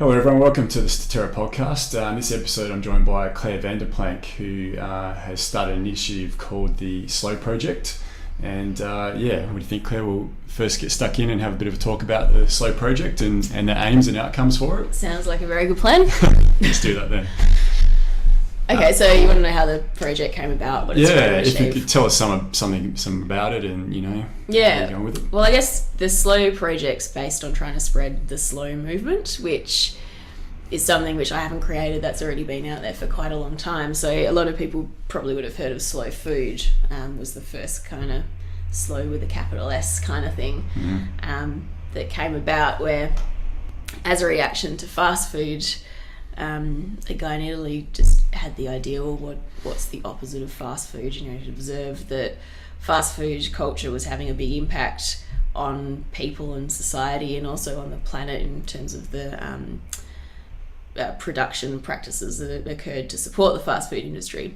Hello everyone, welcome to the Statera podcast. In this episode I'm joined by Claire Vanderplank, who has started an initiative called the Slow Project. And what do you think, Claire? We'll first get stuck in and have a bit of a talk about the Slow Project and the aims and outcomes for it. Sounds like a very good plan. Let's do that then. Okay, so you want to know how the project came about? What it's trying to if you achieve? could tell us some about it and, how you're going with it. Well, I guess the Slow Project's based on trying to spread the slow movement, which is something which I haven't created. That's already been out there for quite a long time. So a lot of people probably would have heard of slow food. Was the first kind of slow with a capital S kind of thing that came about, where as a reaction to fast food, a guy in Italy just had the idea, well, what's the opposite of fast food? He'd observed that fast food culture was having a big impact on people and society, and also on the planet in terms of the production practices that occurred to support the fast food industry.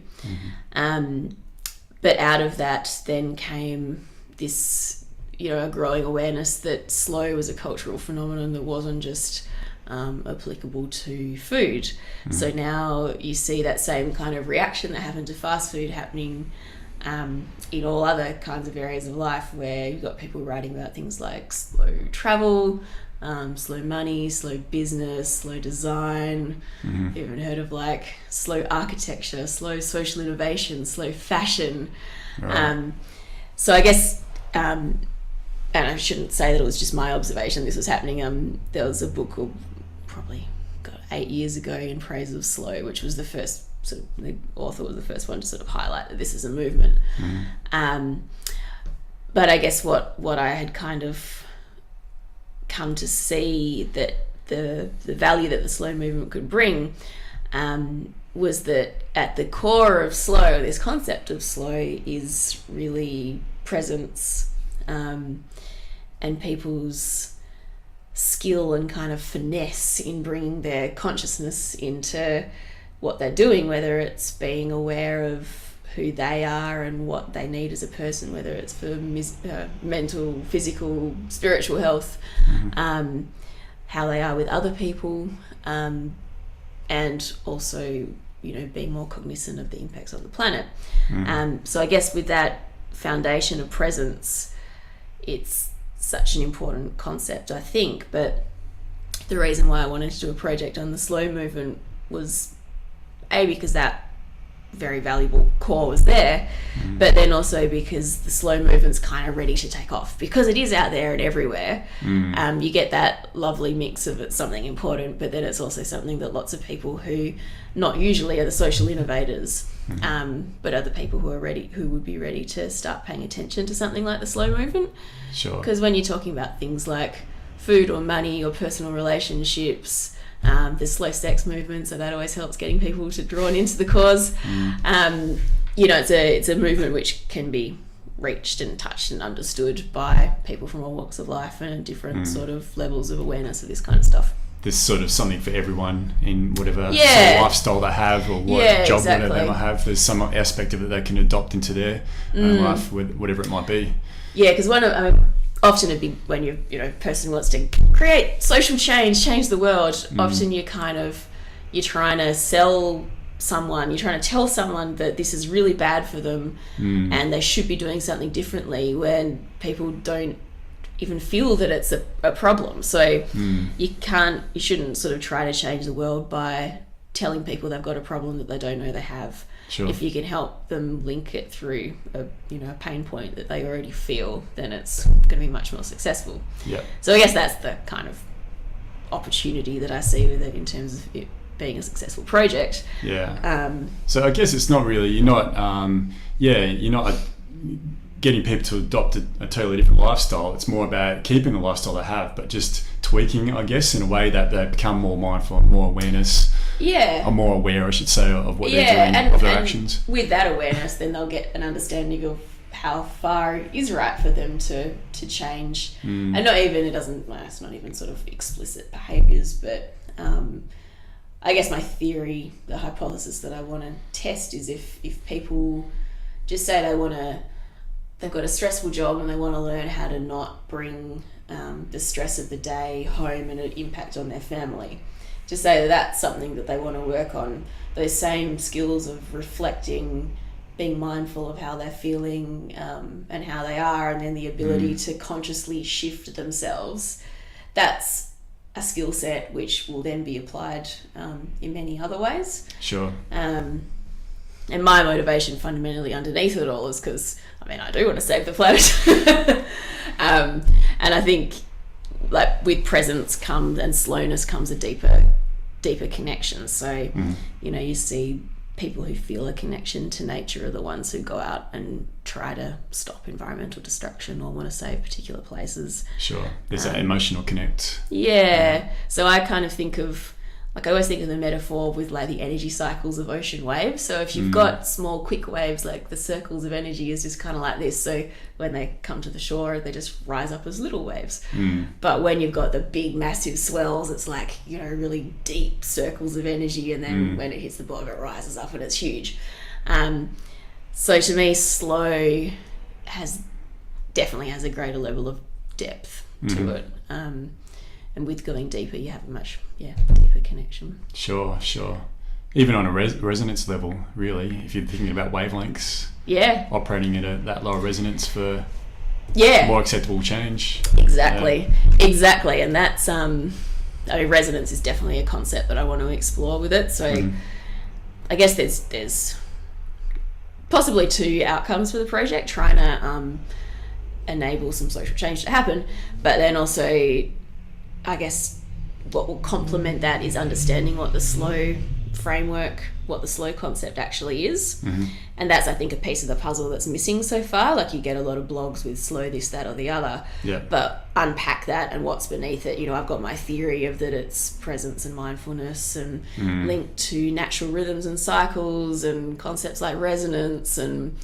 But out of that then came this, a growing awareness that slow was a cultural phenomenon that wasn't just applicable to food. So now you see that same kind of reaction that happened to fast food happening in all other kinds of areas of life, where you've got people writing about things like slow travel, slow money, slow business, slow design. Even heard of like slow architecture, slow social innovation, slow fashion. Right. So I guess and I shouldn't say that it was just my observation this was happening. There was a book called, probably 8 years ago, In Praise of Slow, which was the first the author was the first one to sort of highlight that this is a movement. But I guess what I had kind of come to see that the value that the slow movement could bring was that at the core of slow, this concept of slow is really presence, and people's skill and kind of finesse in bringing their consciousness into what they're doing, whether it's being aware of who they are and what they need as a person, whether it's for mental, physical, spiritual health, how they are with other people, and also, being more cognizant of the impacts on the planet. So I guess with that foundation of presence, it's such an important concept, I think. But the reason why I wanted to do a project on the slow movement was because that very valuable core was there, but then also because the slow movement's kind of ready to take off, because it is out there and everywhere. You get that lovely mix of it's something important, but then it's also something that lots of people who not usually are the social innovators, but are the people who would be ready to start paying attention to something like the slow movement. Sure. Because when you're talking about things like food or money or personal relationships, the slow sex movement, so that always helps getting people to drawn into the cause. It's a movement which can be reached and touched and understood by people from all walks of life and different sort of levels of awareness of this kind of stuff. There's sort of something for everyone in whatever sort of lifestyle they have, or what job whatever they might have. There's some aspect of it they can adopt into their life, whatever it might be. Yeah, because often it'd be when a person wants to create social change the world. Often you're trying to sell someone, you're trying to tell someone that this is really bad for them and they should be doing something differently, when people don't even feel that it's a problem. So you shouldn't sort of try to change the world by telling people they've got a problem that they don't know they have. Sure. If you can help them link it through a pain point that they already feel, then it's going to be much more successful. Yeah. So I guess that's the kind of opportunity that I see with it in terms of it being a successful project. Yeah. So I guess it's not really, you're not getting people to adopt a totally different lifestyle. It's more about keeping the lifestyle they have, but just tweaking, I guess, in a way that they become more mindful and more awareness. Yeah. Or more aware, I should say, of what they're doing, of their actions. With that awareness, then they'll get an understanding of how far it is right for them to change. And it's not even sort of explicit behaviours, but I guess my theory, the hypothesis that I want to test is if people just say they've got a stressful job and they want to learn how to not bring the stress of the day home and an impact on their family, to say that that's something that they want to work on. Those same skills of reflecting, being mindful of how they're feeling and how they are, and then the ability to consciously shift themselves. That's a skill set which will then be applied in many other ways. Sure. And my motivation fundamentally underneath it all is because, I mean, I do want to save the planet. And I think like with presence comes and slowness comes a deeper connection. So, you know, you see people who feel a connection to nature are the ones who go out and try to stop environmental destruction or want to save particular places. Sure. There's that emotional connect. Yeah. So I kind of think of, like I always think of the metaphor with like the energy cycles of ocean waves. So if you've got small quick waves, like the circles of energy is just kind of like this. So when they come to the shore, they just rise up as little waves. But when you've got the big massive swells, it's like, you know, really deep circles of energy. And then when it hits the bottom, it rises up and it's huge. So to me, slow definitely has a greater level of depth to it. And with going deeper, you have a much deeper connection. Sure. Even on a resonance level, really, if you're thinking about wavelengths. Yeah. Operating at that lower resonance for more acceptable change. Exactly. And that's, I mean, resonance is definitely a concept that I want to explore with it. So I guess there's possibly two outcomes for the project, trying to enable some social change to happen, but then also, I guess what will complement that is understanding what the slow framework, what the slow concept actually is. And that's, I think, a piece of the puzzle that's missing so far. Like you get a lot of blogs with slow this, that, or the other. Yeah. But unpack that and what's beneath it. You know, I've got my theory of that it's presence and mindfulness and linked to natural rhythms and cycles and concepts like resonance. And,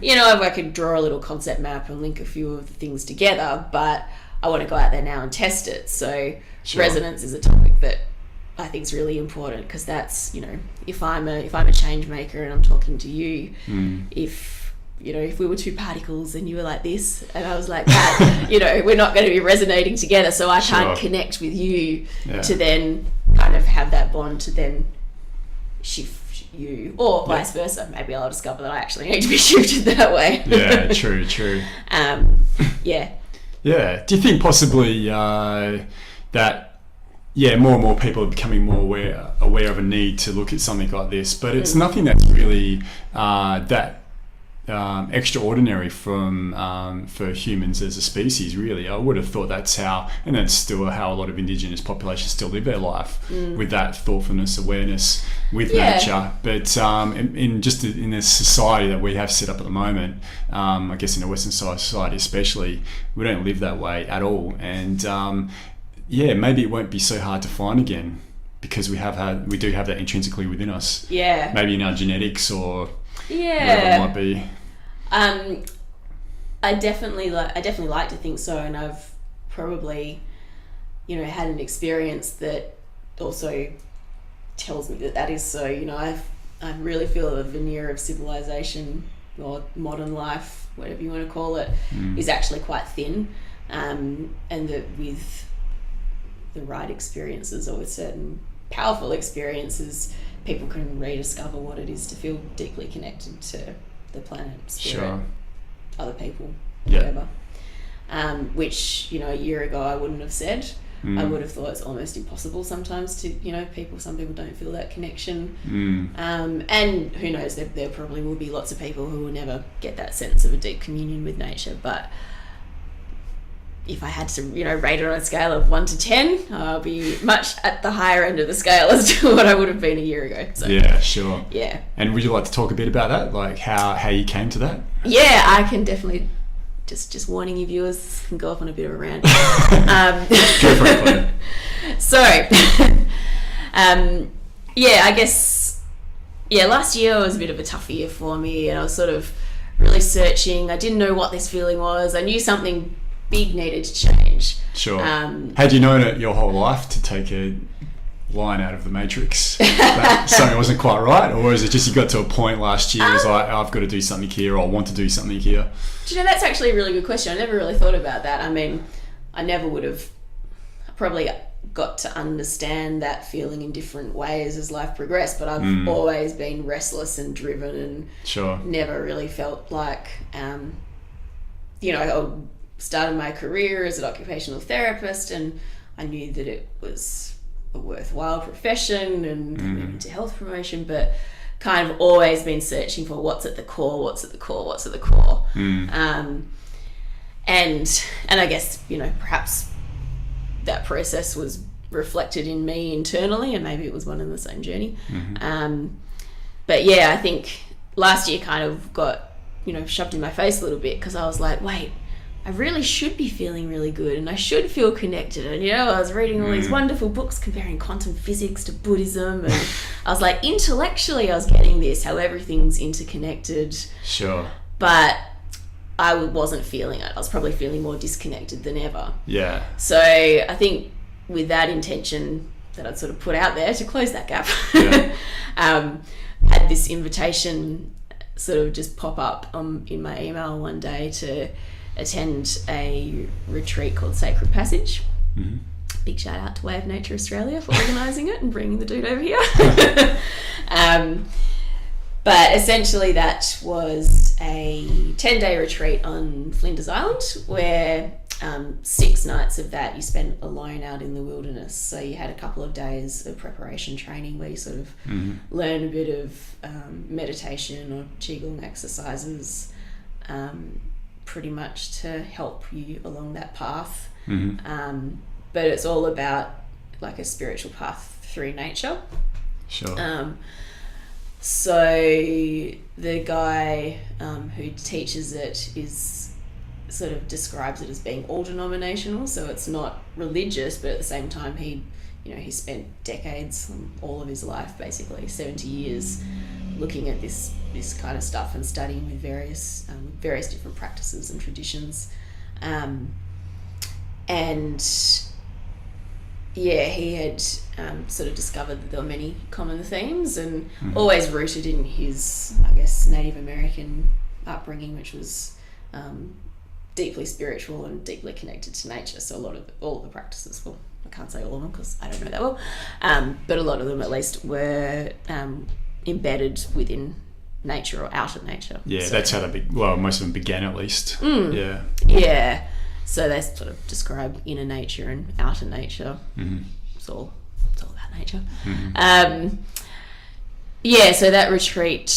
you know, if I could draw a little concept map and link a few of the things together, but I want to go out there now and test it. So resonance is a topic that I think is really important, because that's, you know, if I'm a change maker and I'm talking to you, if we were two particles and you were like this and I was like that, you know, we're not going to be resonating together. So I can't connect with you to then kind of have that bond to then shift you, or vice versa. Maybe I'll discover that I actually need to be shifted that way. Yeah, true. Yeah. Do you think possibly that more and more people are becoming more aware of a need to look at something like this, but it's nothing that's really that extraordinary for humans as a species, really. I would have thought that's how, and that's still how a lot of Indigenous populations still live their life, with that thoughtfulness, awareness with nature. But in the society that we have set up at the moment, I guess in a Western society especially, we don't live that way at all. And maybe it won't be so hard to find again, because we do have that intrinsically within us. Yeah. Maybe in our genetics or whatever it might be. I definitely like to think so, and I've probably, you know, had an experience that also tells me that is so. You know, I really feel the veneer of civilization or modern life, whatever you want to call it, is actually quite thin, and that with the right experiences or with certain powerful experiences, people can rediscover what it is to feel deeply connected to the planet, spirit, other people, whatever. Which, you know, a year ago I wouldn't have said. I would have thought it's almost impossible sometimes to, you know, some people don't feel that connection. And who knows, there probably will be lots of people who will never get that sense of a deep communion with nature. But if I had to, you know, rate it on a scale of 1 to 10, I'll be much at the higher end of the scale as to what I would have been a year ago. So, yeah, sure. Yeah. And would you like to talk a bit about that, like how you came to that? Yeah, I can definitely. Just warning you viewers, can go off on a bit of a rant. Go for it. So, I guess, last year was a bit of a tough year for me, and I was sort of really searching. I didn't know what this feeling was. I knew something big needed to change. Sure. Had you known it your whole life to take a line out of the Matrix that something wasn't quite right, or is it just you got to a point last year, it was like, I've got to do something here, or I want to do something here? Do you know, that's actually a really good question. I never really thought about that. I mean, I never would have, probably got to understand that feeling in different ways as life progressed, but I've always been restless and driven and never really felt like, you know, I started my career as an occupational therapist, and I knew that it was a worthwhile profession and committed to health promotion, but kind of always been searching for what's at the core. And I guess, you know, perhaps that process was reflected in me internally, and maybe it was one and the same journey. But yeah, I think last year kind of got, you know, shoved in my face a little bit, because I was like, wait, I really should be feeling really good and I should feel connected. And, you know, I was reading all these wonderful books comparing quantum physics to Buddhism, and I was like, intellectually I was getting this, how everything's interconnected. But I wasn't feeling it. I was probably feeling more disconnected than ever. So I think with that intention that I'd sort of put out there to close that gap, had this invitation sort of just pop up in my email one day to attend a retreat called Sacred Passage. Big shout out to Way of Nature Australia for organising it and bringing the dude over here. But essentially that was a 10-day retreat on Flinders Island, where 6 nights of that you spent alone out in the wilderness. So you had a couple of days of preparation training where you sort of learn a bit of meditation or qigong exercises, pretty much to help you along that path. But it's all about like a spiritual path through nature. So the guy who teaches it is sort of describes it as being all denominational, so it's not religious, but at the same time he spent decades, all of his life, basically 70 years, looking at this kind of stuff and studying with various different practices and traditions, and yeah, he had sort of discovered that there were many common themes, and always rooted in his, I guess, Native American upbringing, which was deeply spiritual and deeply connected to nature. So all of the practices, well, I can't say all of them because I don't know that well, but a lot of them at least were embedded within nature or out of nature. Yeah, so that's how most of them began, at least. Yeah. So they sort of describe inner nature and outer nature. It's all about nature. So that retreat,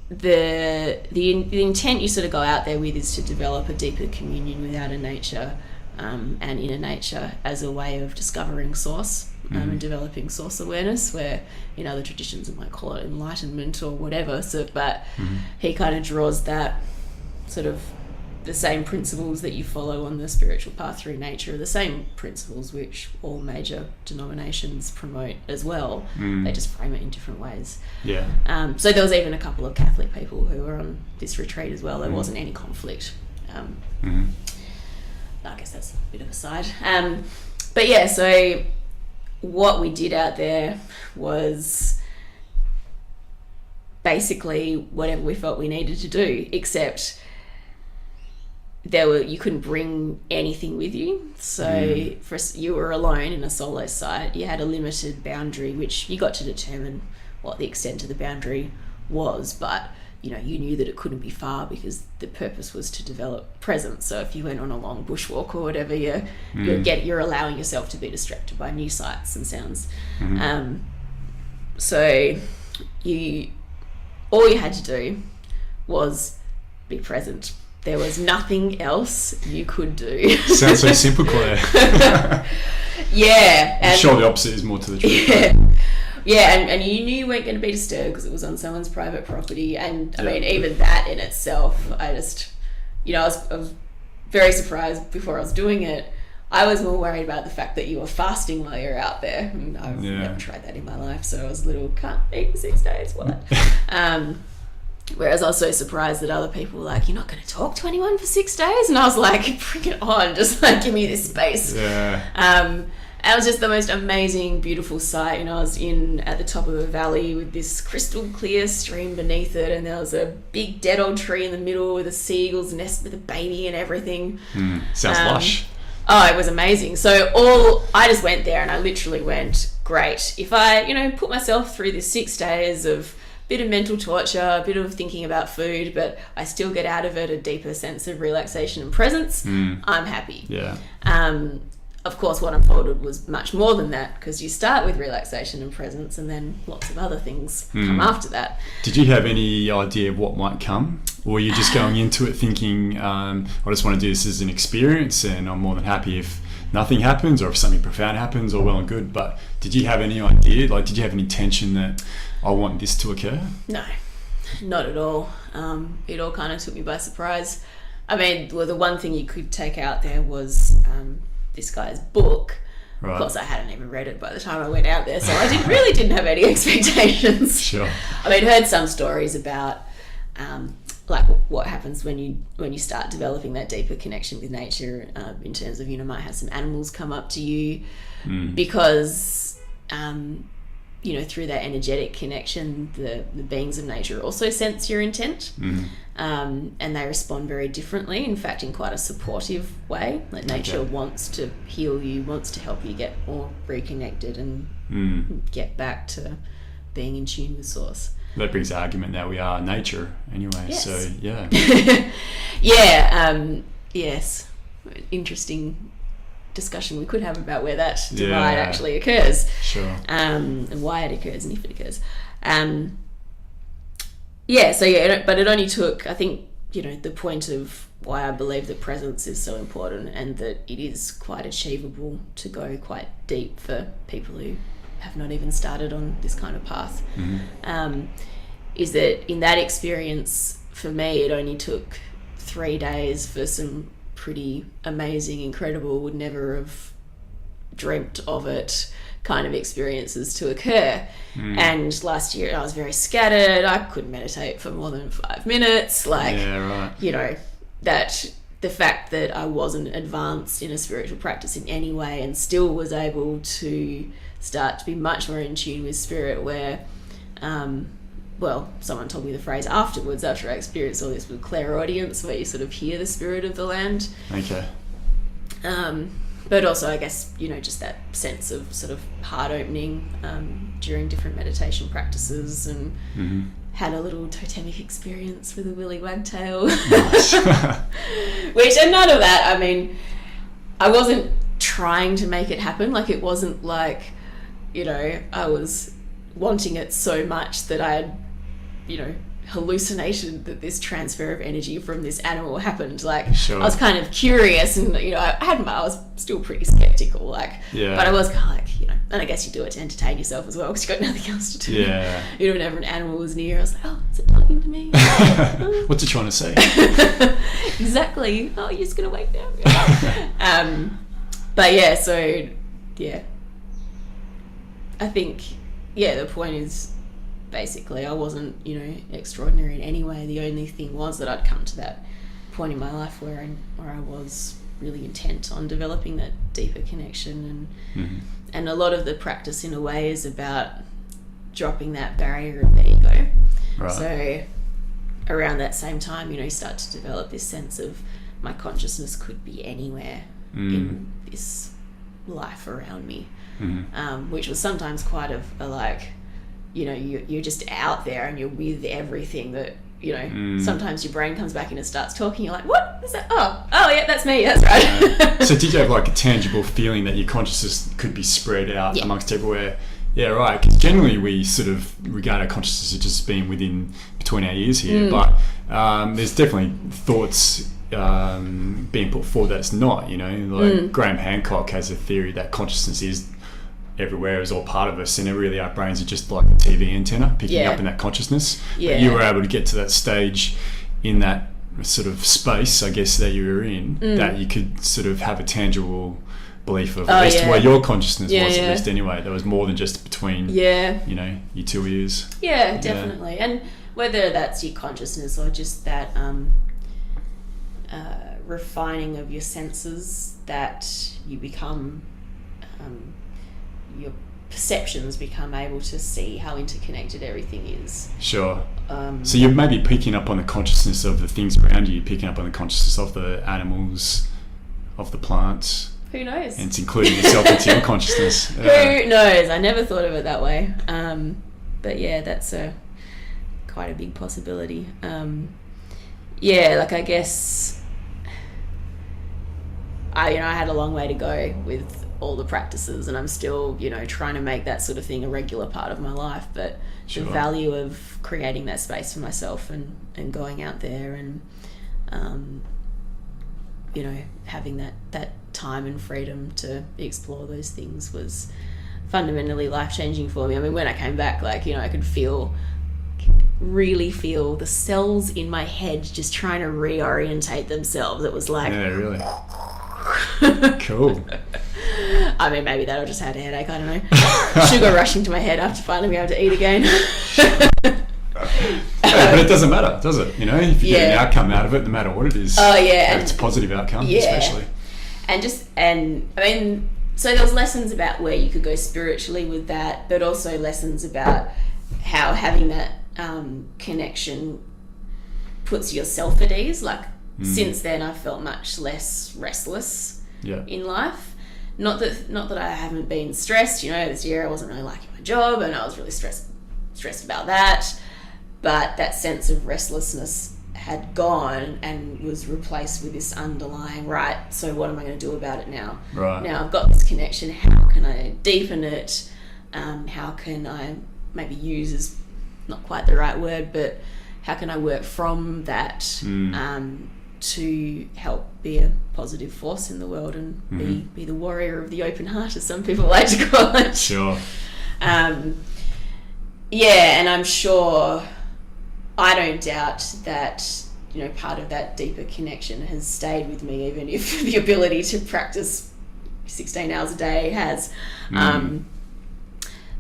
the intent you sort of go out there with is to develop a deeper communion with outer nature and inner nature as a way of discovering source and developing source awareness, where in other traditions it might call it enlightenment or whatever. So, but he kind of draws that sort of the same principles that you follow on the spiritual path through nature are the same principles which all major denominations promote as well. They just frame it in different ways. So there was even a couple of Catholic people who were on this retreat as well. There wasn't any conflict. I guess that's a bit of a side. But yeah, so what we did out there was basically whatever we felt we needed to do, except you couldn't bring anything with you. So you were alone in a solo site. You had a limited boundary, which you got to determine what the extent of the boundary was, but you knew that it couldn't be far because the purpose was to develop presence. So if you went on a long bushwalk or whatever, you're allowing yourself to be distracted by new sights and sounds. So all you had to do was be present. There was nothing else you could do. Sounds so simple, Claire. I'm sure the opposite is more to the truth. And you knew you weren't going to be disturbed because it was on someone's private property. And I mean, even that in itself, I just, I was very surprised before I was doing it. I was more worried about the fact that you were fasting while you're out there. And I've never tried that in my life, so I was a little, can't eat for 6 days, what? Whereas I was so surprised that other people were like, you're not going to talk to anyone for 6 days? And I was like, bring it on, just like give me this space. And it was just the most amazing, beautiful sight. I was at the top of a valley with this crystal clear stream beneath it, and there was a big dead old tree in the middle with a seagull's nest with a baby and everything. Sounds lush. Oh, it was amazing. So I just went there and I literally went, great. If I, put myself through this 6 days of bit of mental torture, a bit of thinking about food, but I still get out of it a deeper sense of relaxation and presence, I'm happy. Yeah. Of course, what unfolded was much more than that, because you start with relaxation and presence and then lots of other things come after that. Did you have any idea of what might come? Or were you just going into it thinking, I just want to do this as an experience and I'm more than happy if nothing happens or if something profound happens, or well and good. But did you have any idea? Like, did you have any intention that I want this to occur? No, not at all. It all kind of took me by surprise. I mean, well, the one thing you could take out there was this guy's book. Right. Of course, I hadn't even read it by the time I went out there, so I didn't have any expectations. Sure. I mean, heard some stories about like what happens when you start developing that deeper connection with nature, in terms of, might have some animals come up to you because through that energetic connection, the beings of nature also sense your intent, and they respond very differently. In fact, in quite a supportive way. Like nature wants to heal you, wants to help you get more reconnected and get back to being in tune with source. That brings the argument that we are nature anyway. Yes. So yeah. Yes. Interesting discussion we could have about where that divide actually occurs. Sure. And why it occurs and if it occurs. But it only took, I think, the point of why I believe that presence is so important and that it is quite achievable to go quite deep for people who have not even started on this kind of path, is that in that experience, for me, it only took 3 days for some pretty amazing, incredible, would never have dreamt of it kind of experiences to occur. And last year I was very scattered. I couldn't meditate for more than 5 minutes. That the fact that I wasn't advanced in a spiritual practice in any way and still was able to start to be much more in tune with spirit, where someone told me the phrase afterwards, after I experienced all this, with clairaudience, where you sort of hear the spirit of the land. Okay. But also, I guess, just that sense of sort of heart opening during different meditation practices, and had a little totemic experience with a willy wagtail. Nice. And none of that, I mean, I wasn't trying to make it happen. Like, it wasn't like, I was wanting it so much that I had, hallucinated that this transfer of energy from this animal happened. Like, sure. I was kind of curious, and I was still pretty skeptical, but I was kind of like, and I guess you do it to entertain yourself as well, because you've got nothing else to do. Yeah. Whenever an animal was near, I was like, oh, is it talking to me? What's it trying to say? Exactly. Oh, you're just gonna wake now. I think the point is, basically, I wasn't, extraordinary in any way. The only thing was that I'd come to that point in my life where I was really intent on developing that deeper connection, and a lot of the practice, in a way, is about dropping that barrier of the ego. Right. So around that same time, you start to develop this sense of my consciousness could be anywhere in this life around me, which was sometimes quite a you're just out there and you're with everything that, sometimes your brain comes back and it starts talking. You're like, what is that? Oh yeah, that's me. That's right. So did you have like a tangible feeling that your consciousness could be spread out amongst everywhere? Yeah, right. Because generally we sort of regard our consciousness as just being between our ears here, but there's definitely thoughts being put forward that it's not. Graham Hancock has a theory that consciousness is everywhere, is all part of us, and really our brains are just like a TV antenna picking up in that consciousness. But you were able to get to that stage in that sort of space, I guess, that you were in, that you could sort of have a tangible belief of at least where your consciousness was, at least anyway. There was more than just between your two ears. Yeah, definitely. And whether that's your consciousness or just that refining of your senses, that you become your perceptions become able to see how interconnected everything is. Sure. So you're maybe picking up on the consciousness of the things around you, picking up on the consciousness of the animals, of the plants. Who knows? And it's including yourself into your consciousness. Who knows? I never thought of it that way. But yeah, that's quite a big possibility. I guess I had a long way to go with all the practices, and I'm still, trying to make that sort of thing a regular part of my life. But Sure. the value of creating that space for myself and going out there and, having that time and freedom to explore those things was fundamentally life-changing for me. I mean, when I came back, I could really feel the cells in my head just trying to reorientate themselves. It was like... Yeah, really. Cool. I mean, maybe that I just had a headache, I don't know. Sugar rushing to my head after finally being able to eat again. But it doesn't matter, does it? If you get an outcome out of it, no matter what it is. Oh, yeah. And it's a positive outcome, especially. So there was lessons about where you could go spiritually with that, but also lessons about how having that connection puts yourself at ease. Since then, I've felt much less restless in life. Not that I haven't been stressed. This year I wasn't really liking my job, and I was really stressed about that. But that sense of restlessness had gone and was replaced with this underlying, right, so what am I going to do about it now? Right. Now I've got this connection, how can I deepen it? How can I maybe use is not quite the right word, but how can I work from that to help be a positive force in the world and be the warrior of the open heart, as some people like to call it. Sure. And I'm sure, I don't doubt that, part of that deeper connection has stayed with me, even if the ability to practice 16 hours a day has.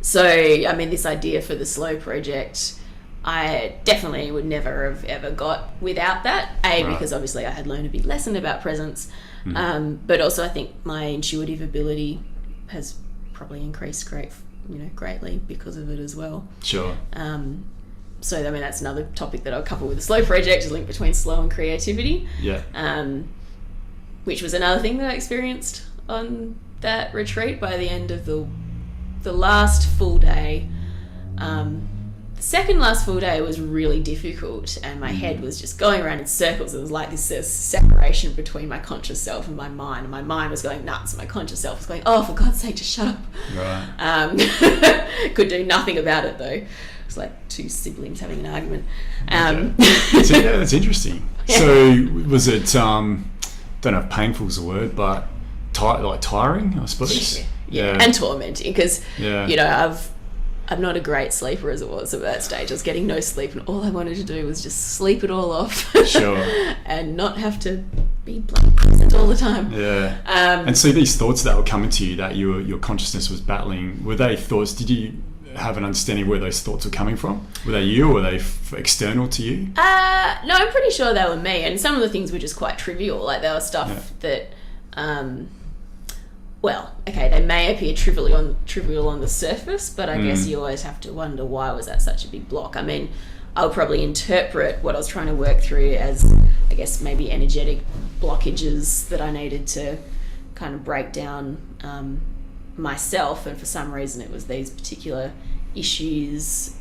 So, I mean, this idea for the Slow Project, I definitely would never have ever got without that. Because obviously I had learned a big lesson about presence, but also I think my intuitive ability has probably increased greatly because of it as well. Sure. So, I mean, that's another topic that I'll couple with the Slow Project, is link between slow and creativity. Yeah. Which was another thing that I experienced on that retreat by the end of the last full day. The second last full day was really difficult, and my head was just going around in circles. It was like this separation between my conscious self and my mind. And my mind was going nuts, and my conscious self was going, oh, for God's sake, just shut up. Right. Could do nothing about it, though. It's like two siblings having an argument. That's interesting. So was it, don't know if painful is a word, but tiring, I suppose? Yeah. And tormenting, because, I'm not a great sleeper as it was at that stage. I was getting no sleep, and all I wanted to do was just sleep it all off. Sure. And not have to be bloody present all the time. Yeah. And so these thoughts that were coming to you, that your consciousness was battling, were they thoughts, did you have an understanding where those thoughts were coming from? Were they you, or were they external to you? No, I'm pretty sure they were me, and some of the things were just quite trivial. Like, there was stuff that... they may appear trivial on the surface, but I guess you always have to wonder, why was that such a big block? I mean, I would probably interpret what I was trying to work through as, I guess, maybe energetic blockages that I needed to kind of break down myself, and for some reason it was these particular issues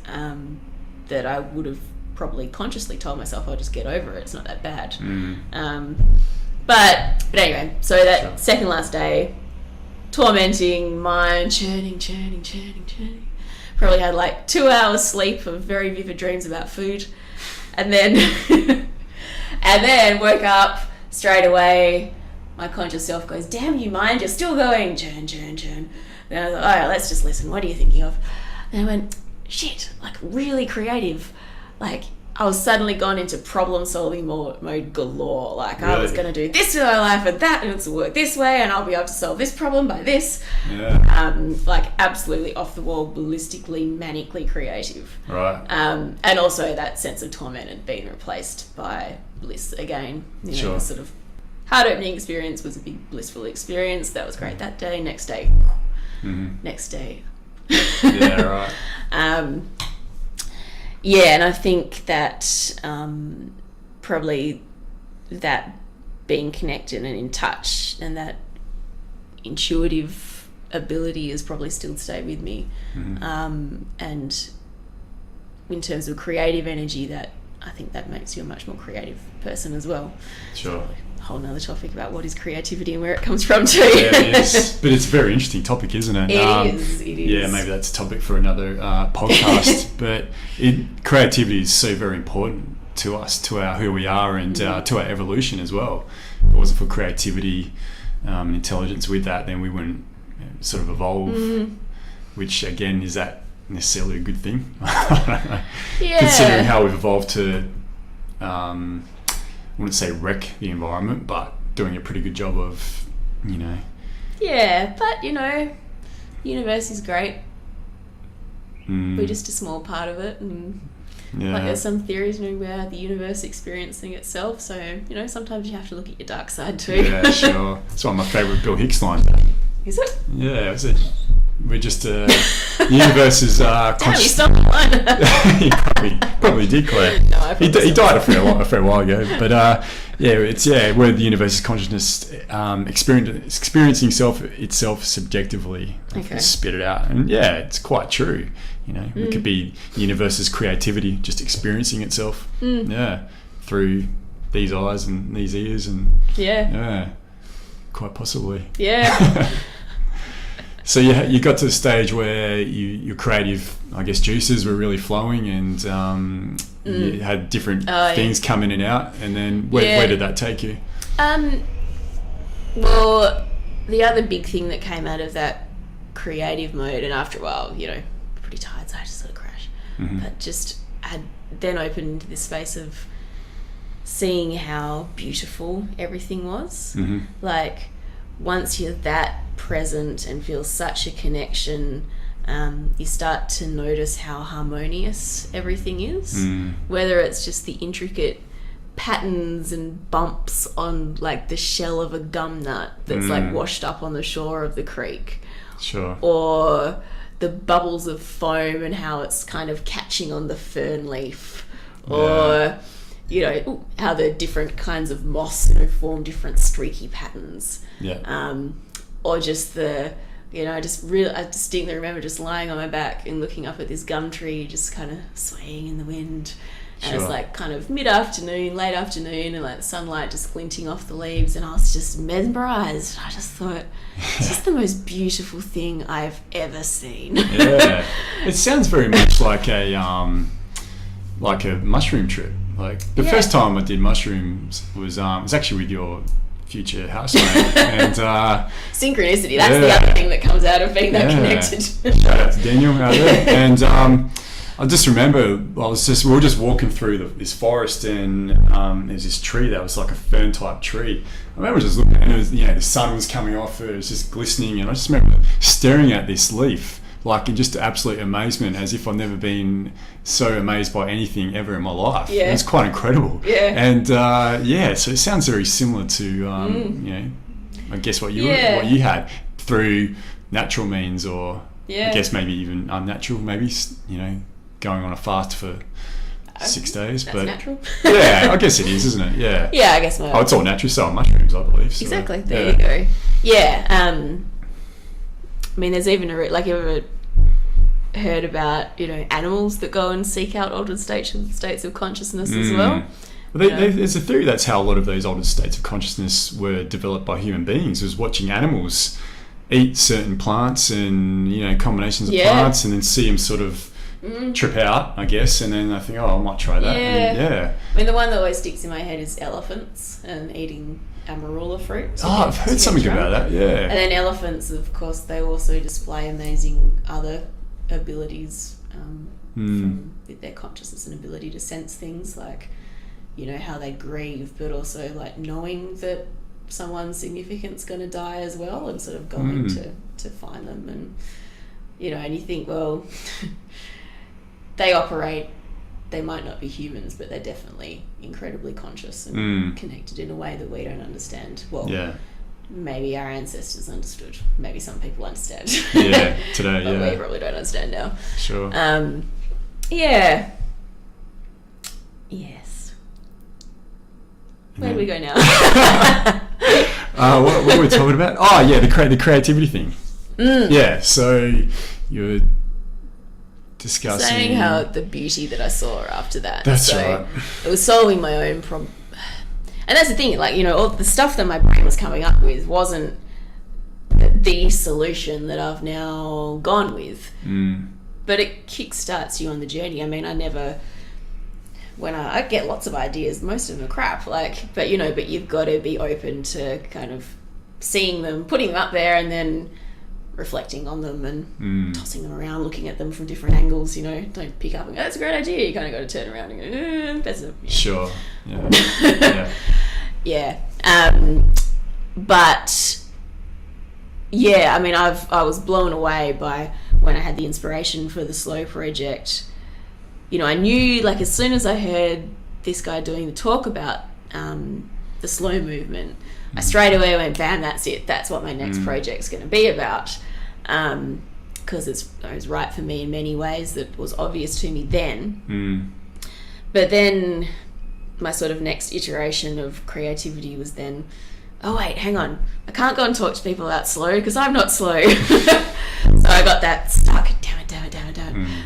that I would have probably consciously told myself, I'll just get over it, it's not that bad. But anyway, so that second last day, tormenting, mind churning. Probably had like 2 hours sleep of very vivid dreams about food, and then woke up straight away. My conscious self goes, damn you mind, you're still going, churn. Then I was like, all right, let's just listen, what are you thinking of? And I went, shit, like really creative. Like, I was suddenly gone into problem-solving mode galore. Like, really? I was going to do this with my life and that, and it's will work this way, and I'll be able to solve this problem by this. Yeah. Like, absolutely off-the-wall, ballistically, manically creative. Right. And also that sense of torment had been replaced by bliss again. The sort of heart-opening experience was a big blissful experience. That was great that day. Next day. Yeah, right. Yeah, and I think that probably that being connected and in touch, and that intuitive ability has probably still stayed with me. And in terms of creative energy, that I think that makes you a much more creative person as well. Sure. A whole nother topic about what is creativity and where it comes from too. Yeah, it is. But it's a very interesting topic, isn't it? It is. Yeah, maybe that's a topic for another podcast. But creativity is so very important to us, to who we are, and to our evolution as well. If it wasn't for creativity, intelligence with that, then we wouldn't sort of evolve. Which again, is that necessarily a good thing? I don't know. Yeah. Considering how we've evolved to, I wouldn't say wreck the environment, but doing a pretty good job of, Yeah, but universe is great. We're just a small part of it, and like there's some theories about the universe experiencing itself. So sometimes you have to look at your dark side too. Yeah, sure. It's one of my favourite Bill Hicks lines. Is it? Yeah, it was it. We're just the universe is Damn, you stopped the line. He probably did, Claire. No, I he died a fair while ago, but where the universe is consciousness experiencing itself subjectively. Okay. Spit it out, and it's quite true. It could be the universe's creativity just experiencing itself. Through these eyes and these ears, and quite possibly. Yeah. So you got to the stage where your creative, I guess, juices were really flowing, and you had different things come in and out. And then where did that take you? Well, the other big thing that came out of that creative mode, and after a while, pretty tired, so I just sort of crash. But just had then opened this space of seeing how beautiful everything was. Like, once you're that present and feel such a connection, you start to notice how harmonious everything is. Whether it's just the intricate patterns and bumps on like the shell of a gum nut that's like washed up on the shore of the creek. Sure. Or the bubbles of foam and how it's kind of catching on the fern leaf. Or how the different kinds of moss form different streaky patterns. Or just I distinctly remember just lying on my back and looking up at this gum tree, just kind of swaying in the wind. And it's like kind of mid-afternoon, late afternoon, and like the sunlight just glinting off the leaves, and I was just mesmerised. I just thought, it's just the most beautiful thing I've ever seen. Yeah, it sounds very much like a mushroom trip. Like the first time I did mushrooms was actually with your future housemate, and synchronicity. That's the other thing that comes out of being that connected. Shout out to Daniel out there. And I just remember we were just walking through this forest, and there's this tree that was like a fern type tree. I remember just looking, and it was the sun was coming off it. It was just glistening, and I just remember staring at this leaf like in just absolute amazement, as if I've never been so amazed by anything ever in my life. Yeah. It's quite incredible. Yeah. And so it sounds very similar to I guess what you had through natural means, or I guess maybe even unnatural, maybe going on a fast for 6 days. That's but natural. Yeah, I guess it is, isn't it? Yeah. Yeah, I guess. It's all natural. So are mushrooms, I believe. So, exactly. There you go. Yeah. I mean, there's even you ever heard about animals that go and seek out altered states of consciousness as well? There's a theory that's how a lot of those altered states of consciousness were developed by human beings, was watching animals eat certain plants and Yeah. combinations of plants, and then see them sort of trip out, I guess, and then I think, I might try that. Yeah. I mean, the one that always sticks in my head is elephants and eating amarula fruit. I've heard something about that, yeah. And then elephants, of course, they also display amazing other abilities with their consciousness and ability to sense things, like, how they grieve, but also like knowing that someone significant's going to die as well, and sort of going to find them. And and you think, well, they might not be humans, but they're definitely incredibly conscious and connected in a way that we don't understand. Well, maybe our ancestors understood. Maybe some people understand. Yeah, today, but we probably don't understand now. Sure. Yeah. Yes. Where do we go now? What were we talking about? Oh yeah, the creativity thing. Yeah, so you're discussing saying how the beauty that I saw after that. That's so right. It was solving my own problem. And that's the thing, like, you know, all the stuff that my brain was coming up with wasn't the solution that I've now gone with. But it kickstarts you on the journey. I mean, I get lots of ideas, most of them are crap, like, but you've got to be open to kind of seeing them, putting them up there, and then reflecting on them and tossing them around, looking at them from different angles. Don't pick up and go, that's a great idea. You kind of got to turn around and go, that's a... Sure. Yeah. Yeah. But yeah, I mean, I was blown away by when I had the inspiration for the Slow project. I knew, like, as soon as I heard this guy doing the talk about the slow movement, I straight away went, bam, that's it. That's what my next project's going to be about. Because it was right for me in many ways that was obvious to me then. But then my sort of next iteration of creativity was then, oh wait, hang on, I can't go and talk to people about slow because I'm not slow. So I got that stuck, damn it.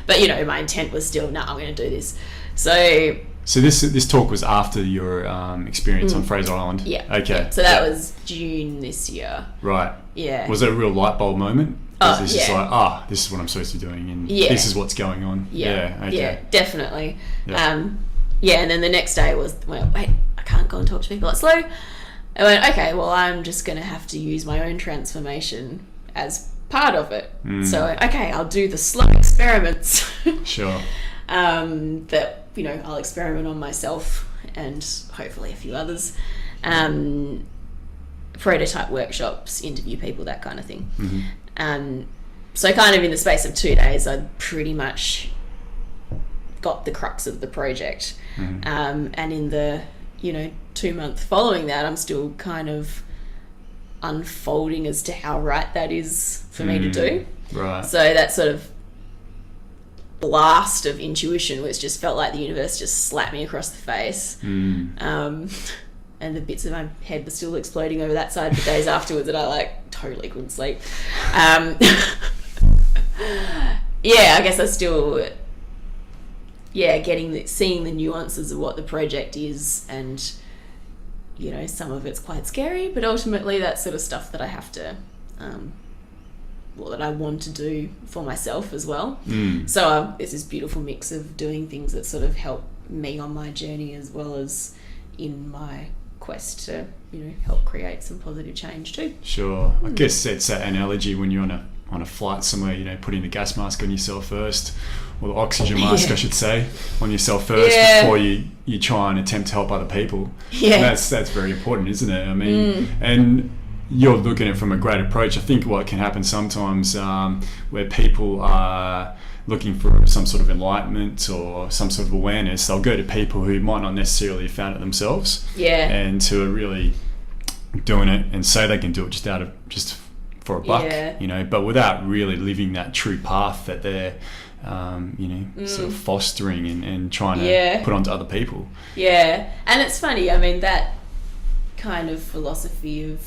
But my intent was still, no, I'm going to do this. So this talk was after your experience on Fraser Island? Yeah. Okay. Yeah. So that was June this year. Right. Yeah. Was it a real light bulb moment? This is like, this is what I'm supposed to be doing, and this is what's going on. Yeah. Okay. Yeah, definitely. Yeah. And then the next day was, well, wait, I can't go and talk to people at slow. I went, okay, well, I'm just going to have to use my own transformation as part of it. So, okay, I'll do the slow experiments. Sure. That, I'll experiment on myself and hopefully a few others. Prototype workshops, interview people, that kind of thing. So kind of in the space of 2 days, I pretty much got the crux of the project. And in the 2 months following that, I'm still kind of unfolding as to how right that is for me to do. Right. So that sort of blast of intuition, which just felt like the universe just slapped me across the face. And the bits of my head were still exploding over that side for days afterwards, and I totally couldn't sleep. I guess I still seeing the nuances of what the project is, and some of it's quite scary, but ultimately that's sort of stuff that I have to that I want to do for myself as well. So it's this beautiful mix of doing things that sort of help me on my journey, as well as in my quest to help create some positive change too. Sure. I guess that's that analogy when you're on a flight somewhere, putting the gas mask on yourself first, or the oxygen mask I should say, on yourself first before you try and attempt to help other people. And that's very important, isn't it? I mean, and you're looking at it from a great approach. I think what can happen sometimes where people are looking for some sort of enlightenment or some sort of awareness, they'll go to people who might not necessarily have found it themselves, and who are really doing it and say they can do it just for a buck, but without really living that true path that they're sort of fostering and trying to put onto other people. And it's funny, I mean, that kind of philosophy of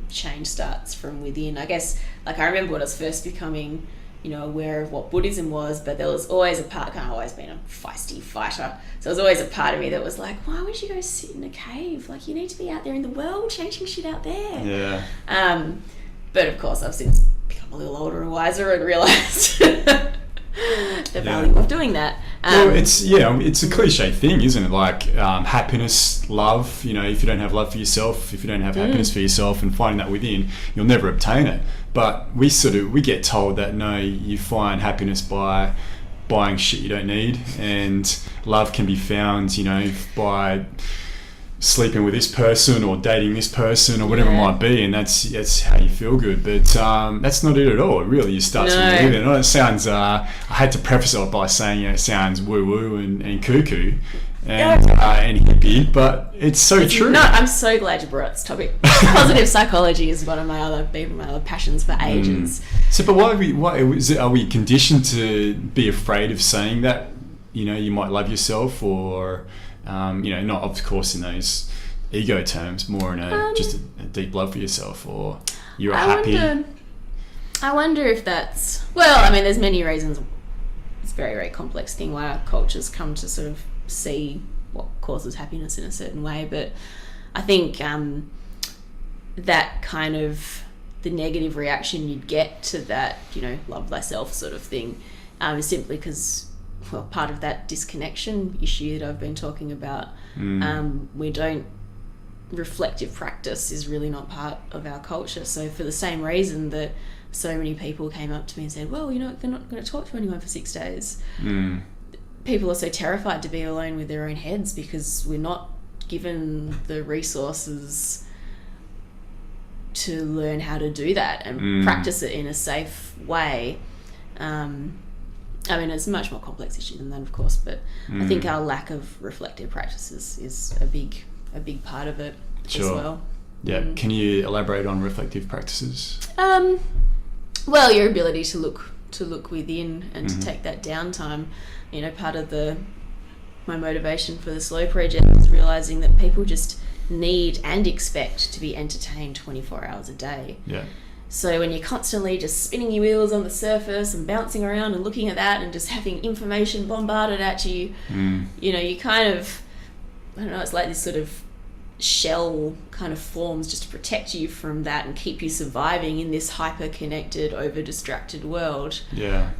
change starts from within. I guess, like, I remember when I was first becoming aware of what Buddhism was, but there was always a part, I've always been a feisty fighter, so there was always a part of me that was like, why would you go sit in a cave? Like, you need to be out there in the world changing shit out there. But of course I've since become a little older and wiser and realised the value of doing that. Well, it's a cliche thing, isn't it? Like happiness, love. If you don't have love for yourself, if you don't have happiness for yourself and finding that within, you'll never obtain it. But we get told that no, you find happiness by buying shit you don't need, and love can be found, by sleeping with this person or dating this person or whatever it might be, and that's how you feel good. But that's not it at all. It really starts from within. I know it sounds I had to preface it by saying it sounds woo woo and cuckoo and hippie, but it's so true. I'm so glad you brought this topic. Positive psychology is one of my other passions for ages. So, but are we conditioned to be afraid of saying that you might love yourself, or not of course in those ego terms, more in just a deep love for yourself, or you're happy? I wonder if that's... Well, I mean, there's many reasons. It's a very, very complex thing why our cultures come to sort of see what causes happiness in a certain way. But I think that kind of the negative reaction you'd get to that, love thyself sort of thing, is simply because, well, part of that disconnection issue that I've been talking about, reflective practice is really not part of our culture. So for the same reason that so many people came up to me and said, well, they're not going to talk to anyone for 6 days. People are so terrified to be alone with their own heads because we're not given the resources to learn how to do that and practice it in a safe way. I mean, it's a much more complex issue than that, of course, but I think our lack of reflective practices is a big part of it as well. Yeah. Can you elaborate on reflective practices? Well, your ability to look within and to take that downtime. Part of my motivation for the Slow Project is realizing that people just need and expect to be entertained 24 hours a day. Yeah. So when you're constantly just spinning your wheels on the surface and bouncing around and looking at that and just having information bombarded at you, you kind of, I don't know, it's like this sort of shell kind of forms just to protect you from that and keep you surviving in this hyper-connected, over-distracted world. Yeah.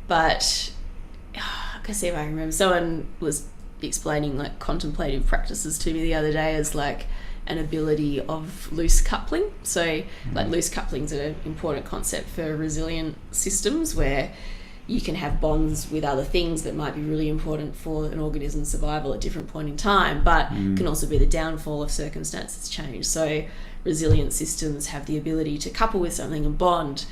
But I can see if I remember, someone was explaining like contemplative practices to me the other day as like an ability of loose coupling. So like loose coupling's an important concept for resilient systems where you can have bonds with other things that might be really important for an organism's survival at different point in time, but can also be the downfall of circumstances change. So resilient systems have the ability to couple with something and bond,